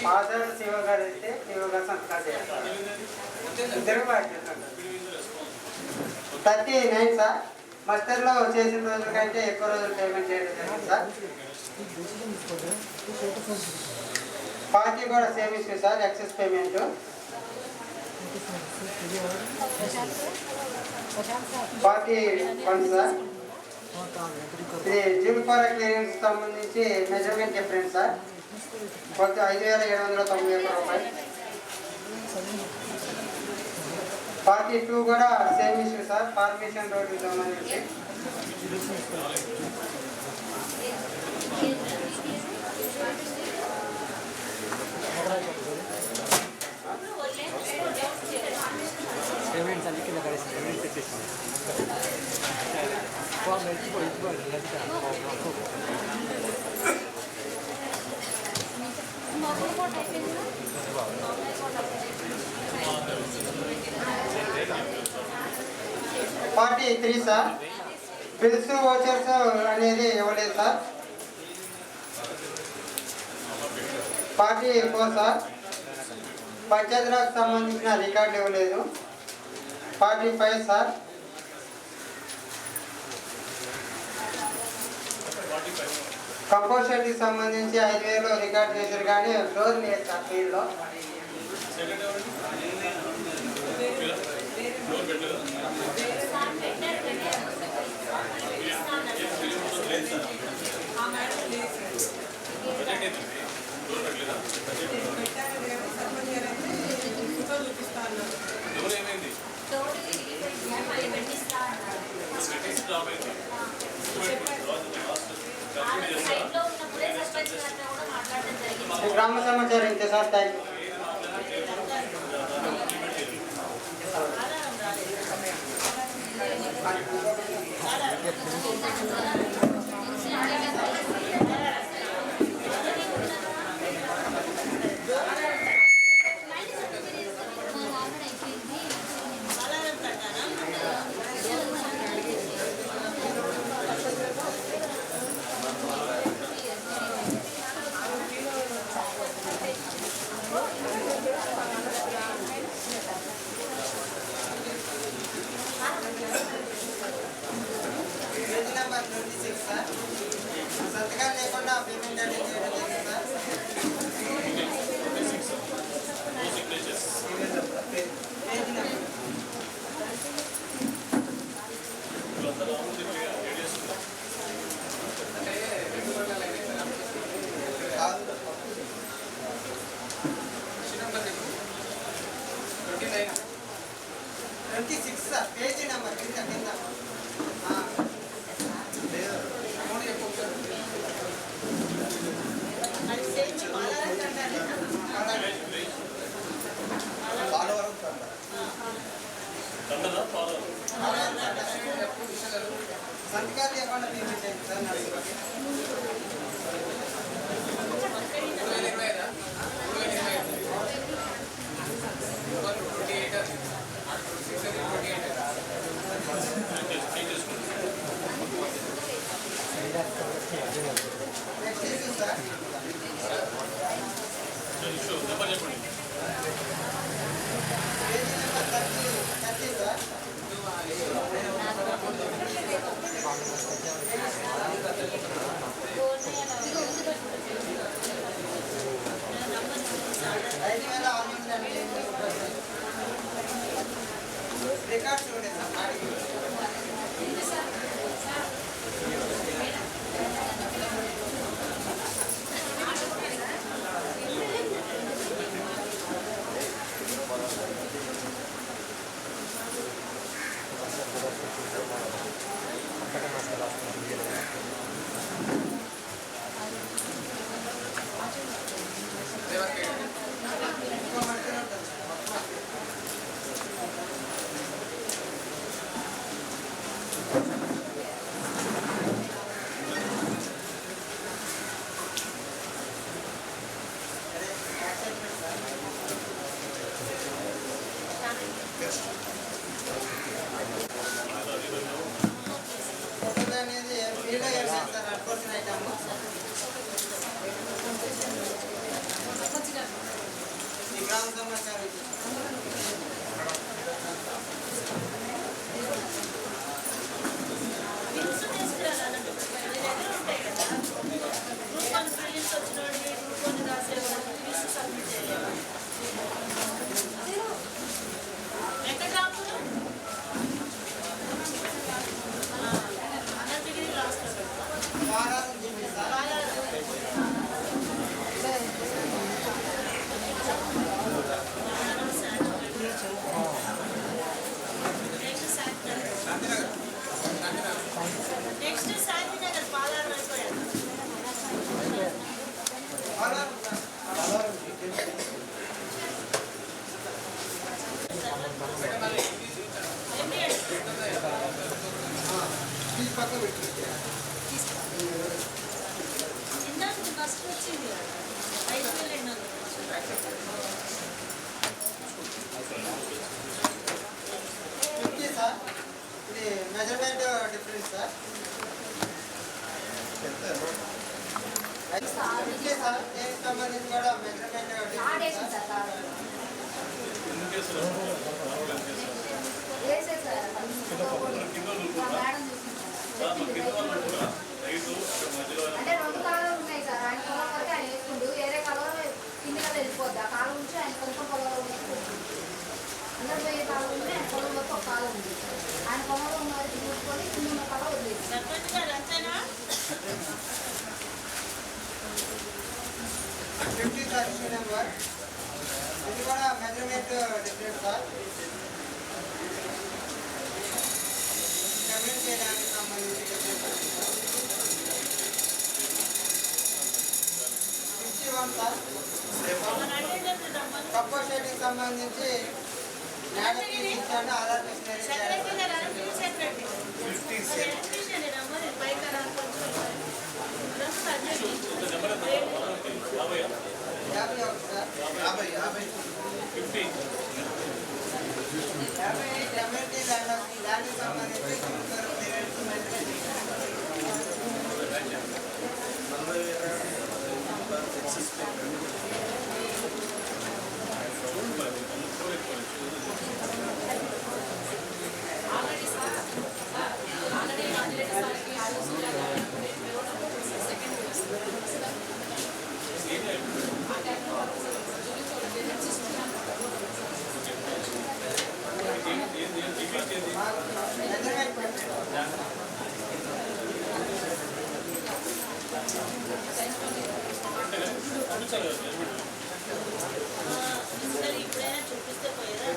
పాస్వర్డ్ శివ గారు అయితే శివ గారు సంతకాలు చేస్తారు. ఇద్దరు 39 సార్. మస్టర్లో చేసిన రోజుల కంటే ఎక్కువ రోజులు పేమెంట్ చేయడం జరిగింది సార్. పార్టీ కూడా same issue sir. Excess payment 41 sir. ఇది జిల్కోరా క్లియరెన్స్ సంబంధించి మెజర్మెంట్ డిఫరెన్స్ సార్. మొత్తం 5,791 రూపాయలు. పార్టీ 2 కూడా సేమ్ ఇష్యూ సార్. ఫార్మేషన్ రోడ్కి సంబంధించి పేమెంట్స్ అన్ని కింద కలిసి పేమెంట్ పెట్టేసింది. Party 3 sir. బిల్స్ వోచర్స్ అనేది ఇవ్వలేదు సార్. Party 4 sir. పంచాయతీరాజ్ సంబంధించిన రికార్డులు ఇవ్వలేదు. Party 5 sir. కంపోస్టర్కి సంబంధించి 5,000 రికార్డు చేశారు కానీ రోజు లేదు సార్ ఫీల్డ్లో. పెట్టారు సైట్లో ఉన్నప్పుడే సర్పంచ్ గారితో కూడా మాట్లాడడం జరిగింది. గ్రామ సమాచారం ఇంతే sir. Thank you. Page number 26 sir. సంతకాలు లేకుండా పేమెంట్ అనేది చేయడం జరిగింది సార్. పేజీ నెంబర్ కాదు. 26 సార్. పేజీ నెంబర్ కింద సంతకాలు లేకుండా పేమెంట్ అయింది sir. Next issue sir. Page number 30 sir. Records చూడండి సార్. అనేది ఫ్రీగా ఇవ్వాలి సార్. అడ్వర్షన్ ఐటమ్ ఈ గ్రామ సమాచారం నెక్స్ట్ శాంతినగర్ పాలారు అయిపోయాడు. ఇందాక ఫస్ట్ వచ్చింది 5,200. సార్. ఇది మెజర్మెంట్ డిఫరెన్స్ సార్. సార్ దేనికి సంబంధించి కూడా మెజర్మెంట్ డిఫరెన్స్ సార్. అంటే 2 కాలాలు ఉన్నాయి సార్. ఆయన పొలం వరకు ఆయన వేసుకుంటూ వేరే కాలం కింది కదా వెళ్ళిపోద్ది. ఆ కాలం నుంచి ఆయన కొంచెం పొలంలో అందరు పోయే కాలం ఉంటే ఆయన పొలం వరకు ఒక కాలం ఉంది. ఆయన పొలంలో ఉన్న వారికి చూసుకొని కింద ఉన్న కాలం వదిలేదు. సర్పంచ్ గారు అంతేనా? 50 సార్ ఇష్యూ నెంబర్. ఇది కూడా మెజర్మెంట్ డిఫరెన్స్ సార్. కమ్యూనిటీ చేయడానికి సంబంధించి డిఫరెన్స్. సార్ కంపోస్ట్ షెడ్కి సంబంధించి మేడం ఇచ్చాను ఆధార్ దానికి సంబంధించి ఇప్పుడైనా చూపిస్తే పోయేదా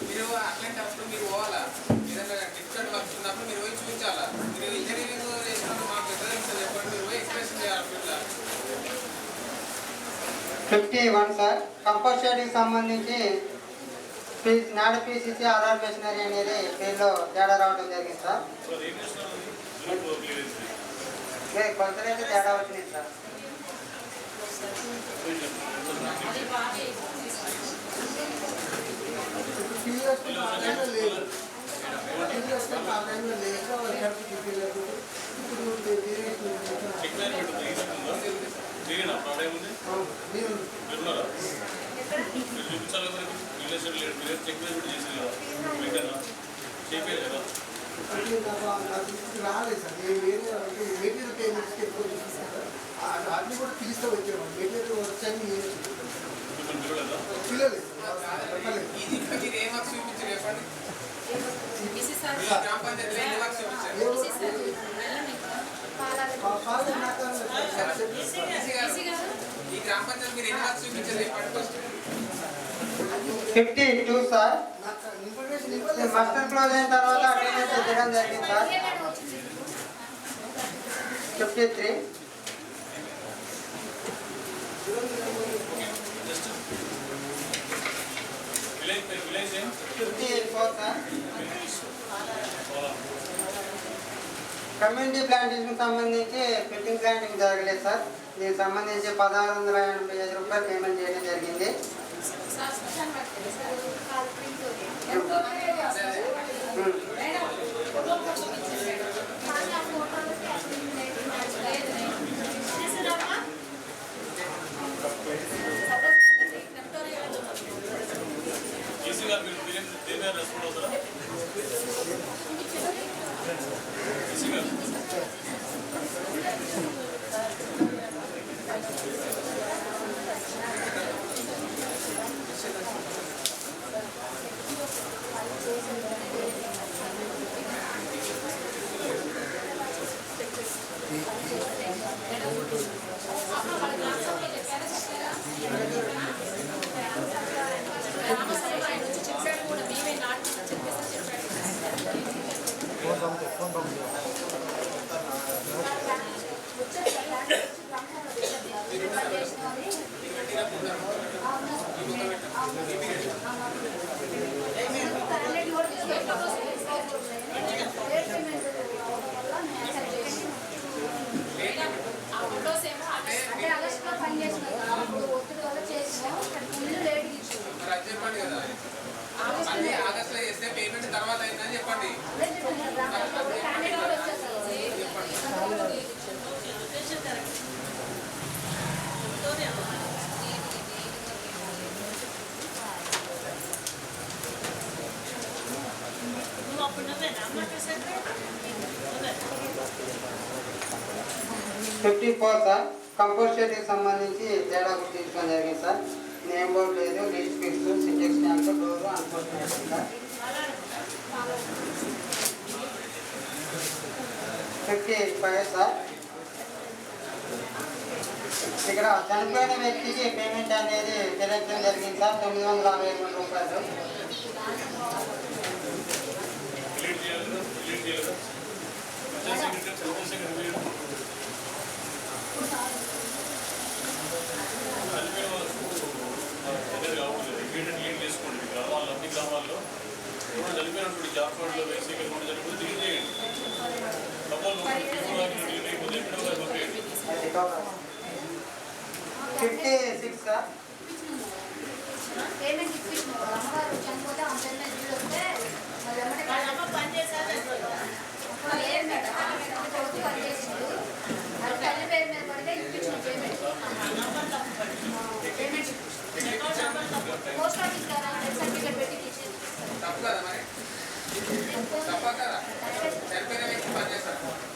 మీరు అట్లాంటప్పుడు మీరు పోవాలా ఏదైనా డిఫరెంట్ వర్క్స్ ఉన్నప్పుడు మీరు పోయి చూపించాలా మీరు ఇంజనీరింగ్ చేసినప్పుడు మాకు పెద్దగా చెప్పండి మీరు పోయి ఎక్స్ప్రెషన్ చేయాలి ఫీల్డ్లో 51 సార్ కంపోస్ట్ షెడ్కి సంబంధించి నాడు పీసీసీ ఆధార్ మెషినరీ అనేది పేరులో తేడా రావడం జరిగింది సార్ కొంతైతే తేడా వచ్చింది సార్ రాలేదు సార్ నేను వేరే మెటీరియల్ పేమెంట్స్కి ఎక్కువ అన్ని కూడా పిలుస్తూ వచ్చాము మెటీరియల్ వచ్చాక పిల్లలేదు మీరు ఏం వర్క్స్ చూపించారు చెప్పండి గ్రామ పంచాయతీలో ఎన్ని వర్క్స్ చూపించారు ఈ గ్రామ పంచాయతీ మీరు ఎన్ని వర్క్స్ చూపించారు చెప్పండి ఫస్ట్ 52 సార్ మాస్టర్ క్లోజ్ అయిన తర్వాత అటెండెన్స్ ఇవ్వడం జరిగింది సార్ 53 54 సార్ కమ్యూనిటీ ప్లాంటేషన్ సంబంధించి ఫిట్టింగ్ ప్లాంటింగ్ జరగలేదు సార్ దీనికి సంబంధించి 1685 రూపాయలు పేమెంట్ చేయడం జరిగింది చెప్పండి కదా అన్ని ఆగస్టులో చేస్తే పేమెంట్ తర్వాత అయిందని చెప్పండి నువ్వు అప్పుడు నువ్వేనా అమ్మ 54 సార్ కంపోస్టేట్కి సంబంధించి తేడా గుర్తించడం జరిగింది సార్. నేమ్ బోర్డు లేదు, Leach fix, Sintex tank, door అనుకుంటున్నాను సార్. 55 సార్. ఇక్కడ చనిపోయిన వ్యక్తికి పేమెంట్ అనేది చెల్లించడం జరిగింది సార్ 963 రూపాయలు. చేసుకోండి. గ్రామాల్లో అన్ని గ్రామాల్లో ఇప్పుడు చనిపోయినప్పుడు జాబ్ కార్డులో వేసి కూడా చనిపోతే డిలీట్ చేయండి. Suppose 56 sir. పేమెంట్ ఇప్పించిన అమ్మగారు చనిపోతే ఆ పేమెంట్ బిల్ వస్తే మరి ఎమ్మటే పనిచేసారు పనిచేసిండు అది తల్లి పేరు మీద పడితే ఇప్పించిన పేమెంట్ పోస్ట్ ఆఫీస్ ద్వారా సర్టిఫికేట్ పెట్టి ఇచ్చింది.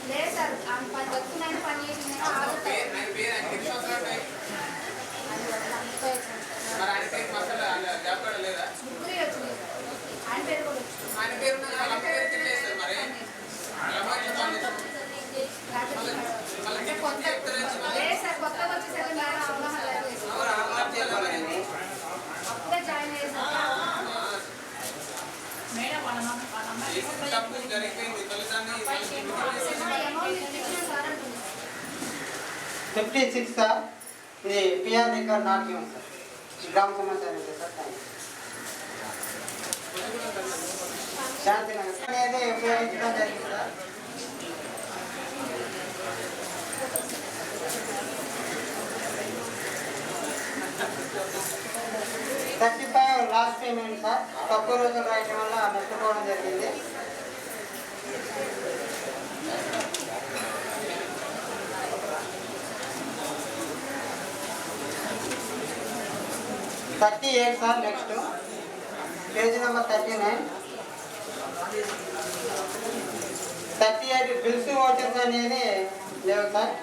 లేదు సార్ పని దక్కున్నాయని పని చేసింది ఆయన పేరు కూడా లేదు సార్ కొత్తగా వచ్చేసరికి మేడం అవగాహన అప్పుడే జాయిన్ అయ్యేసారు. 56 సార్. ఇది PR record not given sir. గ్రామ సమాచారం సార్. శాంతినగర్ అనేది ఉపయోగించడం జరిగింది సార్. Last payment sir. తక్కువ రోజులు రాయడం వల్ల నష్టపోవడం జరిగింది. $38 sir. Next page number 39. 38 bills vouchers అనేది లేవు sir.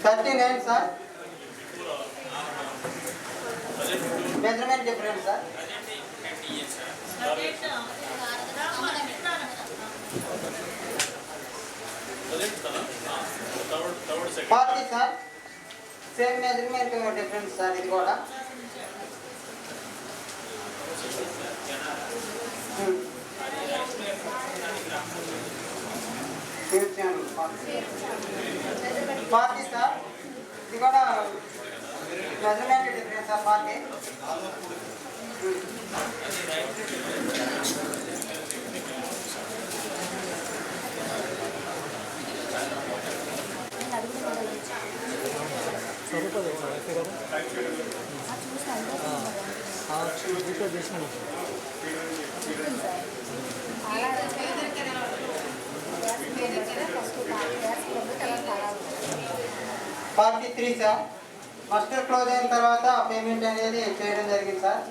39 sir. Measurement difference sir. 40 sir. Same measurement difference sir. ఇది కూడా పార్టీ సార్. ఇది కూడా measurement difference sir. Party party 3 sir. Muster close అయిన తర్వాత పేమెంట్ అనేది చేయడం జరిగింది sir.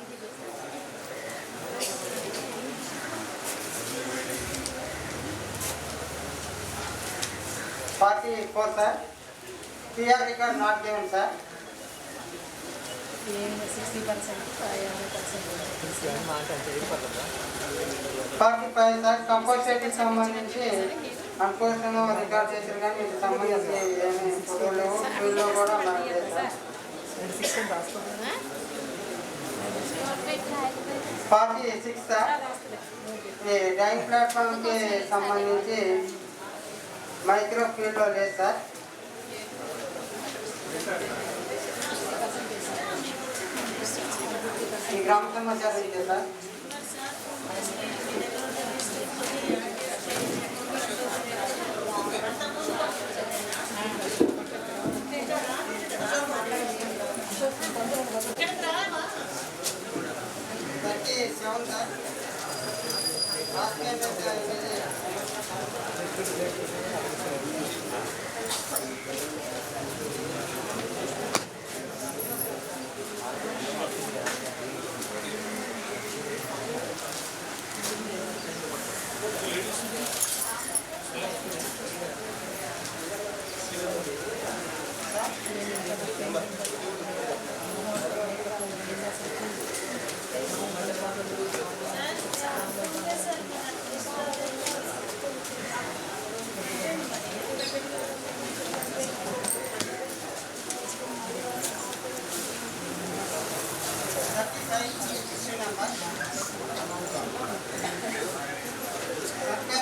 Party 4 sir. PR record not given sir. 45 sir. కంపోజిట్కి సంబంధించి అన్పోర్షన్ రికార్డ్ చేశారు కానీ వీటికి సంబంధించి ఏమి ఫోటోలు ఫీల్డ్లో కూడా లేదు సార్. 46 సార్. ఈ డైయింగ్ ప్లాట్ఫామ్కి సంబంధించి మైక్రో ఫీల్డ్లో లేదు సార్. ఈ గ్రామ సమాచారం ఇదే సార్. నెంబర్.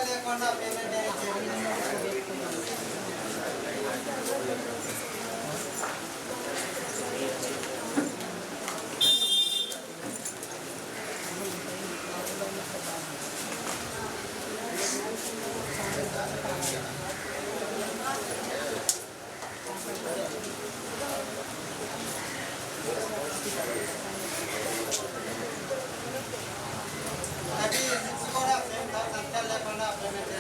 లేకుండా పేమెంట్ కూడా సేమ్ సంఖ్యలు లేకుండా పేమెంట్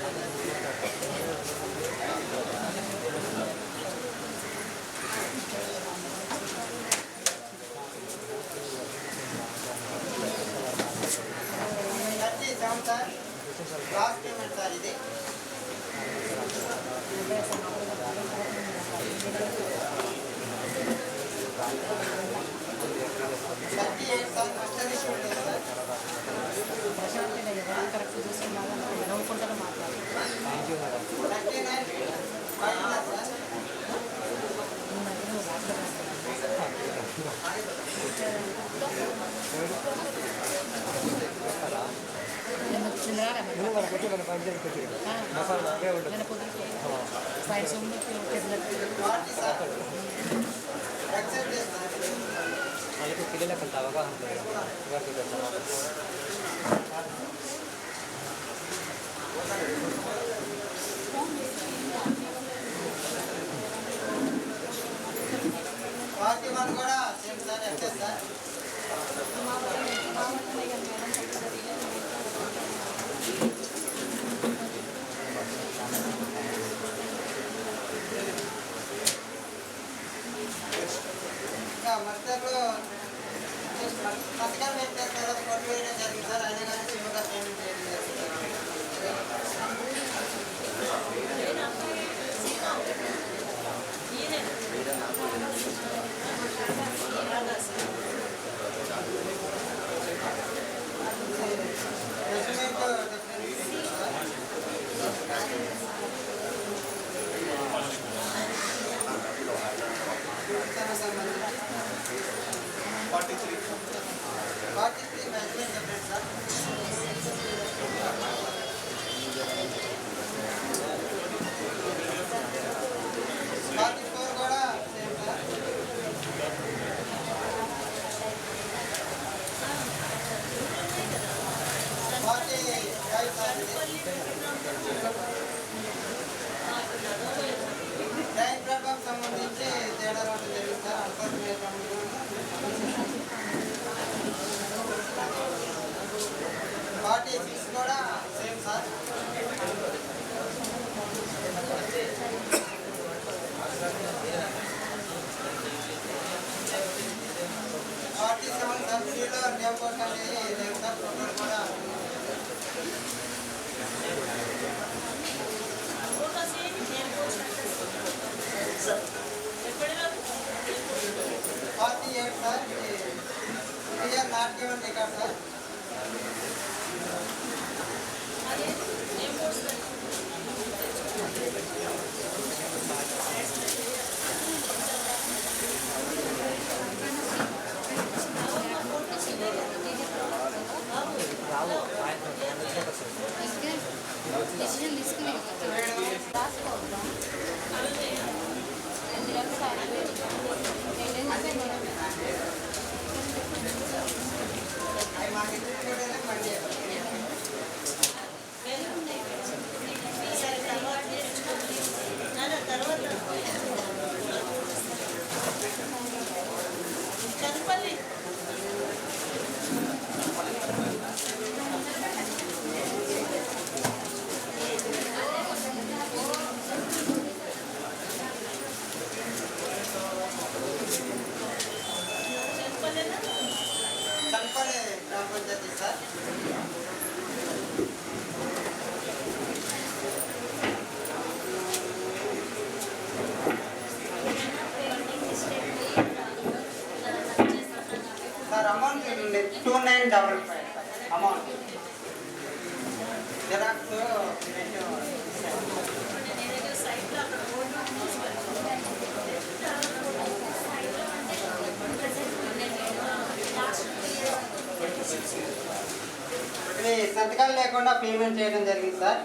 చేయడం సార్. లాస్ట్ పేమెంట్ సార్ ఇది. సార్ ఫస్ట్ తీసుకుంటే సార్ కరెక్ట్ చూసుకున్నాను నవ్వుకుంటాను మాట్లాడాలి. పిల్లలకు అవగాహన పార్టీ వన్ కూడా సేమ్ సార్ ఎక్కడ సార్ ఇంకా మస్టర్లో పథకాలు పెట్టిన తర్వాత కొట్టు వేయడం జరిగింది సార్. అయినా కానీ చిన్నగా పేమెంట్ చేయడం జరిగింది. టైం ప్రభావం సంబంధించి తేడా రావడం జరిగింది సార్. అనుకోవడం పార్టీ 6 కూడా సేమ్ సార్. పార్టీ 7 సబ్సిడీలో నేమ్ కోట్ అనేది లేదు సార్. టోటల్ కూడా party 8 sir. Clear not given record sir. Decision తీసుకునే తర్వాత అమౌంట్ 2955 అమౌంట్ జిరాక్స్ ఇది సంతకాలు లేకుండా పేమెంట్ చేయడం జరిగింది సార్.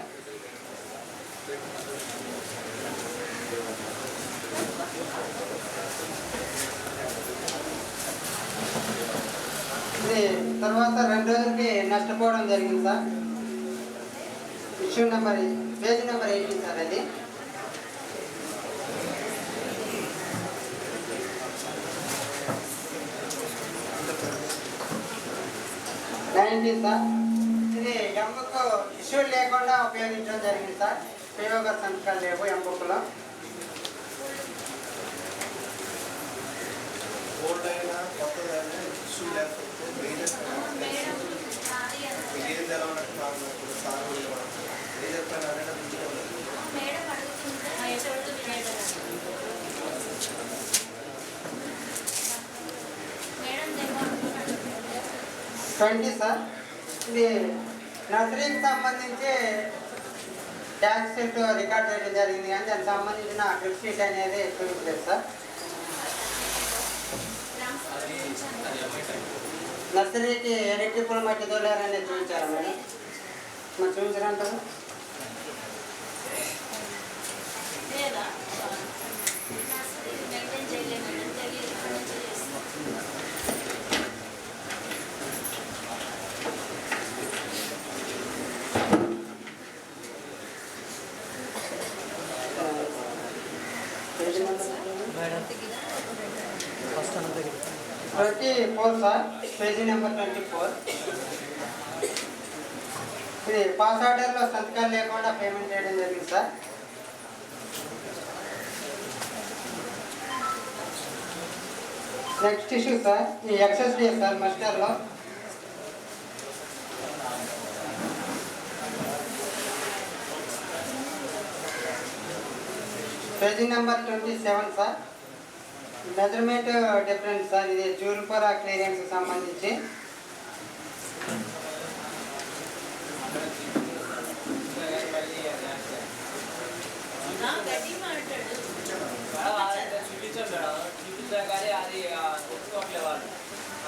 ఇది తర్వాత 2 రోజులకి నష్టపోవడం జరిగింది sir. Issue number page number 18 sir. అది 19 సార్. ఇది ఎంబుక్ ఇష్యూ లేకుండా ఉపయోగించడం జరిగింది సార్. ప్రయోగ సంతకాలు లేవు ఎంబుక్లో. Twenty sir. ఇది నర్సరీకి సంబంధించి ట్యాక్స్ షీట్ రికార్డ్ చేయడం జరిగింది కానీ దానికి సంబంధించిన ట్రిప్ షీట్ అనేది చూపించలేదు సార్. నర్సరీకి ఎలక్ట్రికల్ మట్టి తోలారనేది చూపించారా మేడం? మరి చూపించారంటారు. Four sir. Page number 24. ఇది పాస్ ఆర్డర్లో సంతకాలు లేకుండా పేమెంట్ చేయడం జరిగింది సార్. Next issue sir. ఈ ఎక్సెస్ డే సార్ మస్టర్లో page number 27 sir. Measurement difference sir. ఇది జూల్పర క్లియరెన్స్ సంబంధించి కానీ అది ఒప్పుకోవట్లే వాళ్ళు.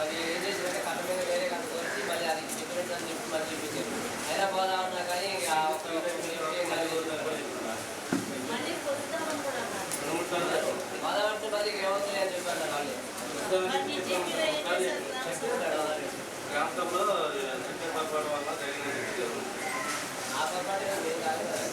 అది ఏం చేసిందంటే కట్ట మీద వేరే కనుక్కొచ్చి మళ్ళీ అది డిఫరెన్స్ అని చెప్పి మళ్ళీ చూపించారు. అయినా పోదా ఉన్నా కానీ బాధపడితే మళ్ళీ ఏమవుతుంది అని చెప్పారు వాళ్ళు. ప్రాంతంలో వల్ల జరిగిన ఆ పొరపాటు ఏం కాదు కదా.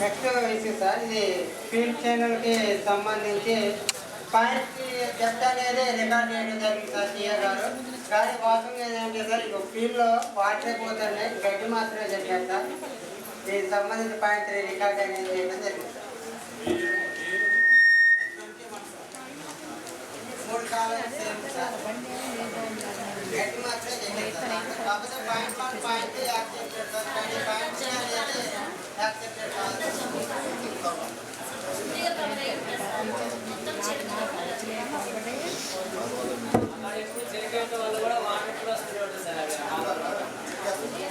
Next issue sir. ఇది ఫీల్డ్ ఛానల్కి సంబంధించి పాయింట్ డెప్త్ అనేది రికార్డ్ చేయడం జరిగింది సార్ సీఏ గారు. కానీ వాస్తవం ఏంటంటే సార్ ఇక ఫీల్డ్లో వాటర్ పోతున్నాయి, గడ్డి మాత్రమే జరిగారు సార్. దీనికి సంబంధించి పాయింట్ 3 రికార్డ్ అనేది చేయడం జరిగింది సార్. 3 కాలం సేమ్ సార్. గడ్డి మాత్రమే జరిగారు సార్. కాకపోతే పాయింట్ 1 పాయింట్ యాక్సెప్టెడ్ సార్. కానీ పాయింట్ అనేది యాక్సెప్టెడ్ కాదు. ఎప్పుడు చెలికేట వాళ్ళు కూడా వాటర్ కూడా వస్తూనే ఉంటుంది సార్.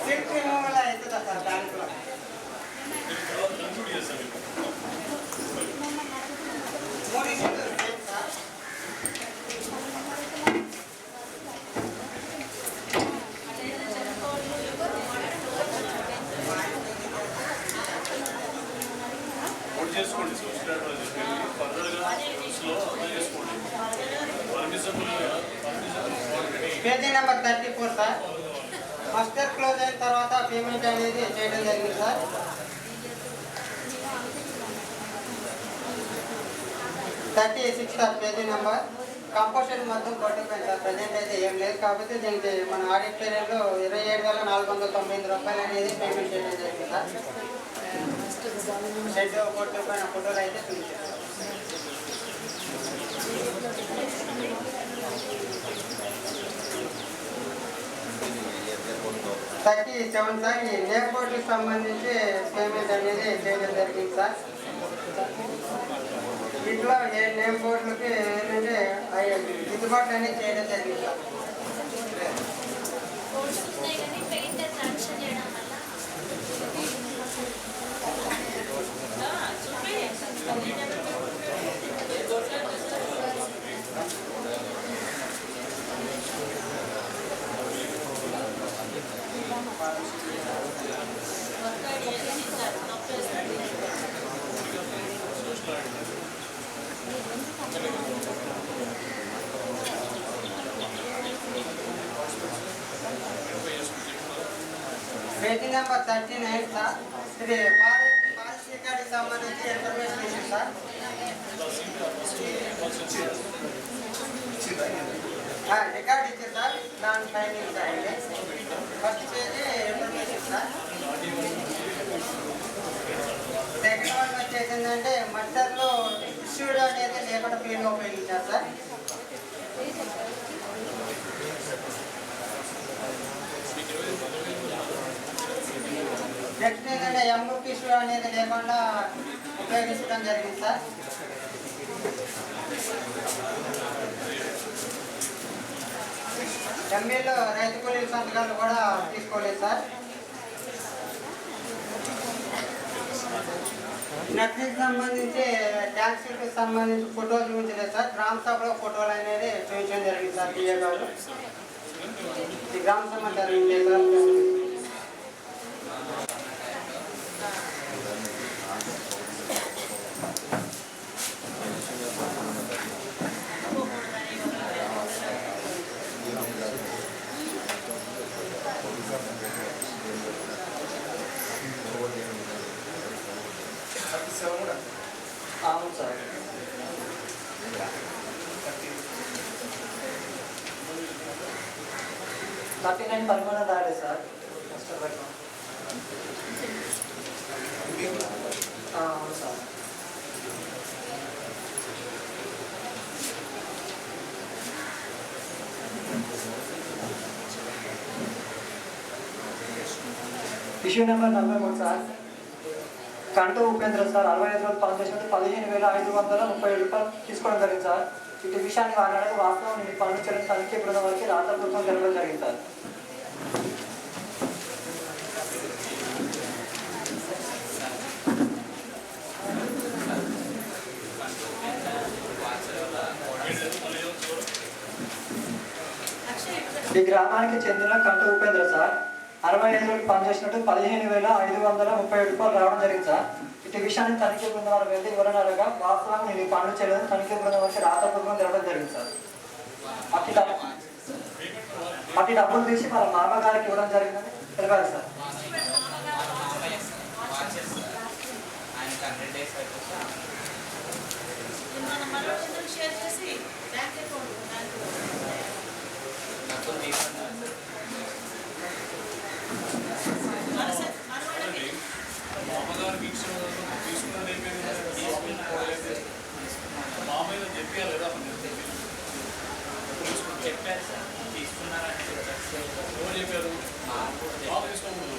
సిల్క్ రిమూవల్ అవుతుందా సార్ దాంట్లో? చేసుకోండి ఫర్దర్గా రూల్స్లో అప్లై చేసుకోండి. Page number 34 sir. Muster close అయిన తర్వాత పేమెంట్ అనేది చేయడం జరిగింది sir. Sir page number. Composition మొత్తం కొట్టుకుపోయింది సార్. ప్రజెంట్ అయితే ఏం లేదు. కాకపోతే దీనికి మన ఆడిట్ పీరియడ్లో 27,499 రూపాయలు అనేది పేమెంట్ చేయడం జరిగింది సార్. షెడ్ కొట్టుకుపోయిన ఫోటోలు అయితే చూపించారు. 37 సార్. ఈ నేమ్ బోర్డుకి సంబంధించి పేమెంట్ అనేది చేయడం జరిగింది సార్. ఇంట్లో ఏ నేమ్ బోర్డులకి ఏంటంటే దిద్దుబాట్లు అనేది చేయడం జరిగింది సార్. కోర్స్ ఉన్నాయి కానీ పెయింట్ ట్రాన్స్ఫర్ చేయడం వల్ల పేజీ నెంబర్ 39 సార్. ఇది పాలసీ రికార్డుకి సంబంధించి ఇన్ఫర్మేషన్ ఇచ్చింది సార్. రికార్డ్ ఇచ్చింది సార్. దాని fining sir. First page information sir. Second one వచ్చేసిందంటే మస్టర్లో ఇష్యూడ్ అనేది లేకుండా ఫీల్డ్గా ఉపయోగించారు సార్. నెక్స్ట్ ఏంటంటే ఎంబుక్ ఇష్యూ అనేది లేకుండా ఉపయోగించడం జరిగింది సార్. ఎంబీలో రైతు కూలీల సంతకాలు కూడా తీసుకోలేదు సార్. నెక్స్ట్కి సంబంధించి ట్యాక్సీకి సంబంధించి ఫోటోలు చూపించలేదు సార్. గ్రామ సభలో ఫోటోలు అనేది చూపించడం జరిగింది సార్. టీఏ గారు ఈ గ్రామ సభ జరిగింది సార్. అవును సార్. థర్టీ 39 పరిమాణ దాడే సార్. అవును సార్. Issue number 43 sir. కంటూ ఉపేంద్ర సార్ 65 రోజులు పనిచేసినట్టు 15,537 రూపాయలు తీసుకోవడం జరిగింది సార్. ఇటు విషయాన్ని వాడినట్టు వాస్తవం నేను పనులు చెల్లించిన తనిఖీ బృందం వారికి రాతపూర్వకం జరగడం జరిగింది సార్. ఈ గ్రామానికి చెందిన కంటూ ఉపేంద్ర సార్ 65 రోజులు పనిచేసినట్టు 15,537 రూపాయలు రావడం జరిగింది సార్. ఇటు విషయాన్ని తనిఖీ బృందం వారు వెళ్ళి వివరణగా వాస్తవం నేను ఈ పనులు చేయలేదు తనిఖీ బృందం వారికి రాతపూర్వకం జరగడం జరిగింది సార్. అట్టి డబ్బులు తీసి వాళ్ళ మామగారికి ఇవ్వడం జరిగిందని తెలిపారు సార్. మామగారికి తీసుకున్నది మామయ్య చెప్పారు కదా చెప్పారు సార్ తీసుకున్నారని ఎవరు చెప్పారు? మామ తీసుకోకూడదు.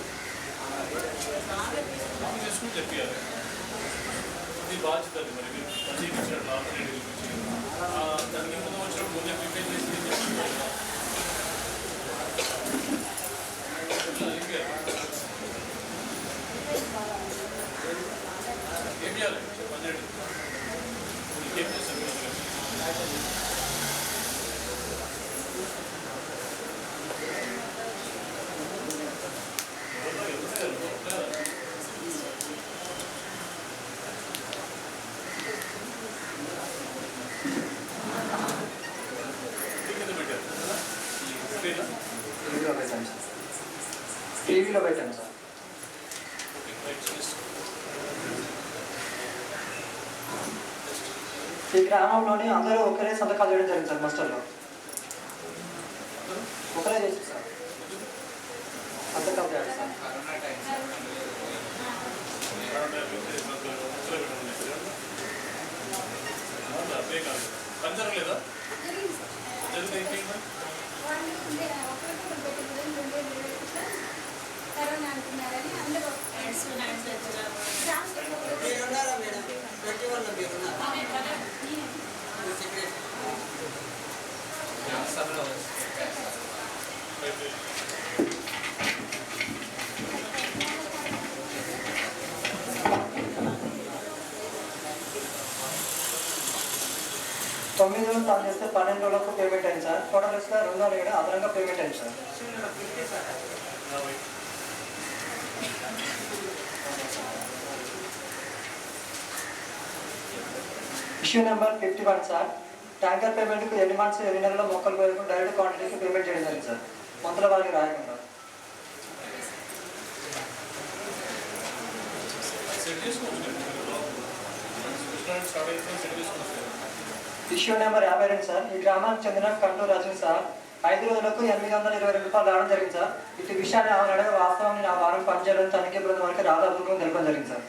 మామ తీసుకుని చెప్పారు. ఇది బాధ్యత అది. మరి మీరు పంచీపించారు దానికి ముందు వచ్చినప్పుడు ముందే ప్రిపేర్ చేసి ఏం చేయాలి చెప్పండి. ఏం చేస్తారు? టీవీలో పెట్టాను సార్. ఈ గ్రామంలోని అందరూ ఒకరే సంతకాలు చేయడం జరిగింది సార్. మాస్టర్లో ఒకరే చేసి సార్ సంతకాలు చేయాలి సార్. జరగలేదా? జరిగితే పనిచేస్తే 12 రోజులకు పేమెంట్ అయింది సార్. టోటల్ వస్తే 207 అదనంగా పేమెంట్ అయింది sir. Issue number 51 sir. Tanker పేమెంట్కు ఎన్ని మంత్స్ ఎన్ని నెలల మొక్కలు పోయకుండా డైరెక్ట్ క్వాంటిటీకి పేమెంట్ చేయడం జరిగింది సార్. మంత్రుల వారికి రాయకుండా. Issue number 52 sir. ఈ గ్రామానికి చెందిన కంటూరు రజని సార్ 5 రోజులకు 822 రూపాయలు రావడం జరిగింది సార్. ఇటు విషయాన్ని ఆమె అడగ వాస్తవాన్ని నా వారం పనిచేయడం తనిఖీ బృందం వరకు రాధాపూర్వకం తెలపడం జరిగింది సార్.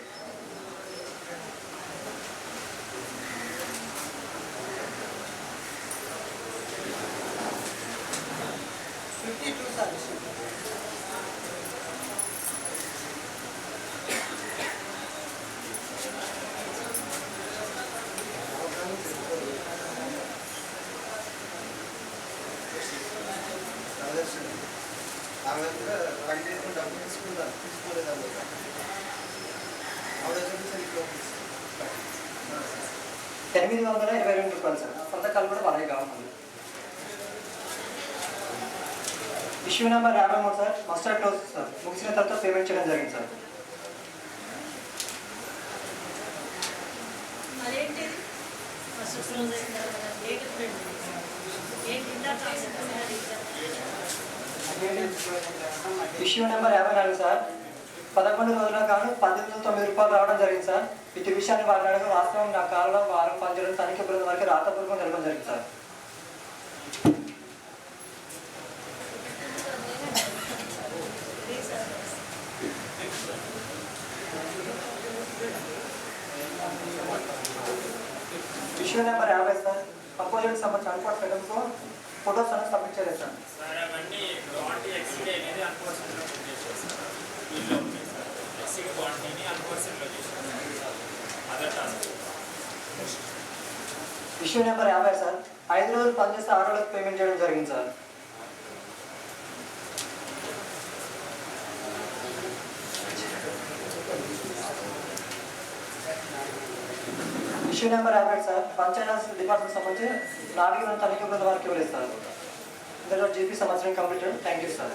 ఆమె కూడా పని చేసుకుని డబ్బులు తీసుకోలేదండి. ఆవిడ 822 రూపాయలు సార్. సంతకాలు కూడా వాళ్ళే కావాలి. Issue number 53 sir. Mustard dose sir ముగిసిన తర్వాత పేమెంట్ చేయడం జరిగింది సార్. Issue number 54 sir. 11 రోజుల కాను 10,900 రూపాయలు రావడం జరిగింది సార్. ఇటు విషయాన్ని వారిని అడగ వాస్తవం నా కాలంలో వారం పనిచేయడం తనిఖీ బృందం వరకు రాతపూర్వకం తెలపడం జరిగింది sir. Issue number 50 sir. Opposite సంబంధించిన అన్ఫోర్స్ ఐటమ్స్ ఫోటోస్ అనేది సబ్మిట్ చేయలేదు సార్. సార్ అవన్నీ క్వాంటిటీ ఎక్సీడ్ అనేది అన్ఫోర్స్మెంట్లో చేసేస్తారు. వీళ్ళు ఉన్నాయి సార్. ఎక్సీడ్ క్వాంటిటీని అన్ఫోర్స్మెంట్లో చేసేస్తారు. Other task. Issue number 50 sir. 5 రోజులు పనిచేస్తే 6 రోజులకు పేమెంట్ చేయడం జరిగింది sir. Issue number 50 sir. Panchayat department సంబంధించి 4 మంది తనిఖీ బృందం వారికి ఇవ్వలేదు సార్. ఇందులో జీపీ సంవత్సరం కంప్లీట్. Thank you sir.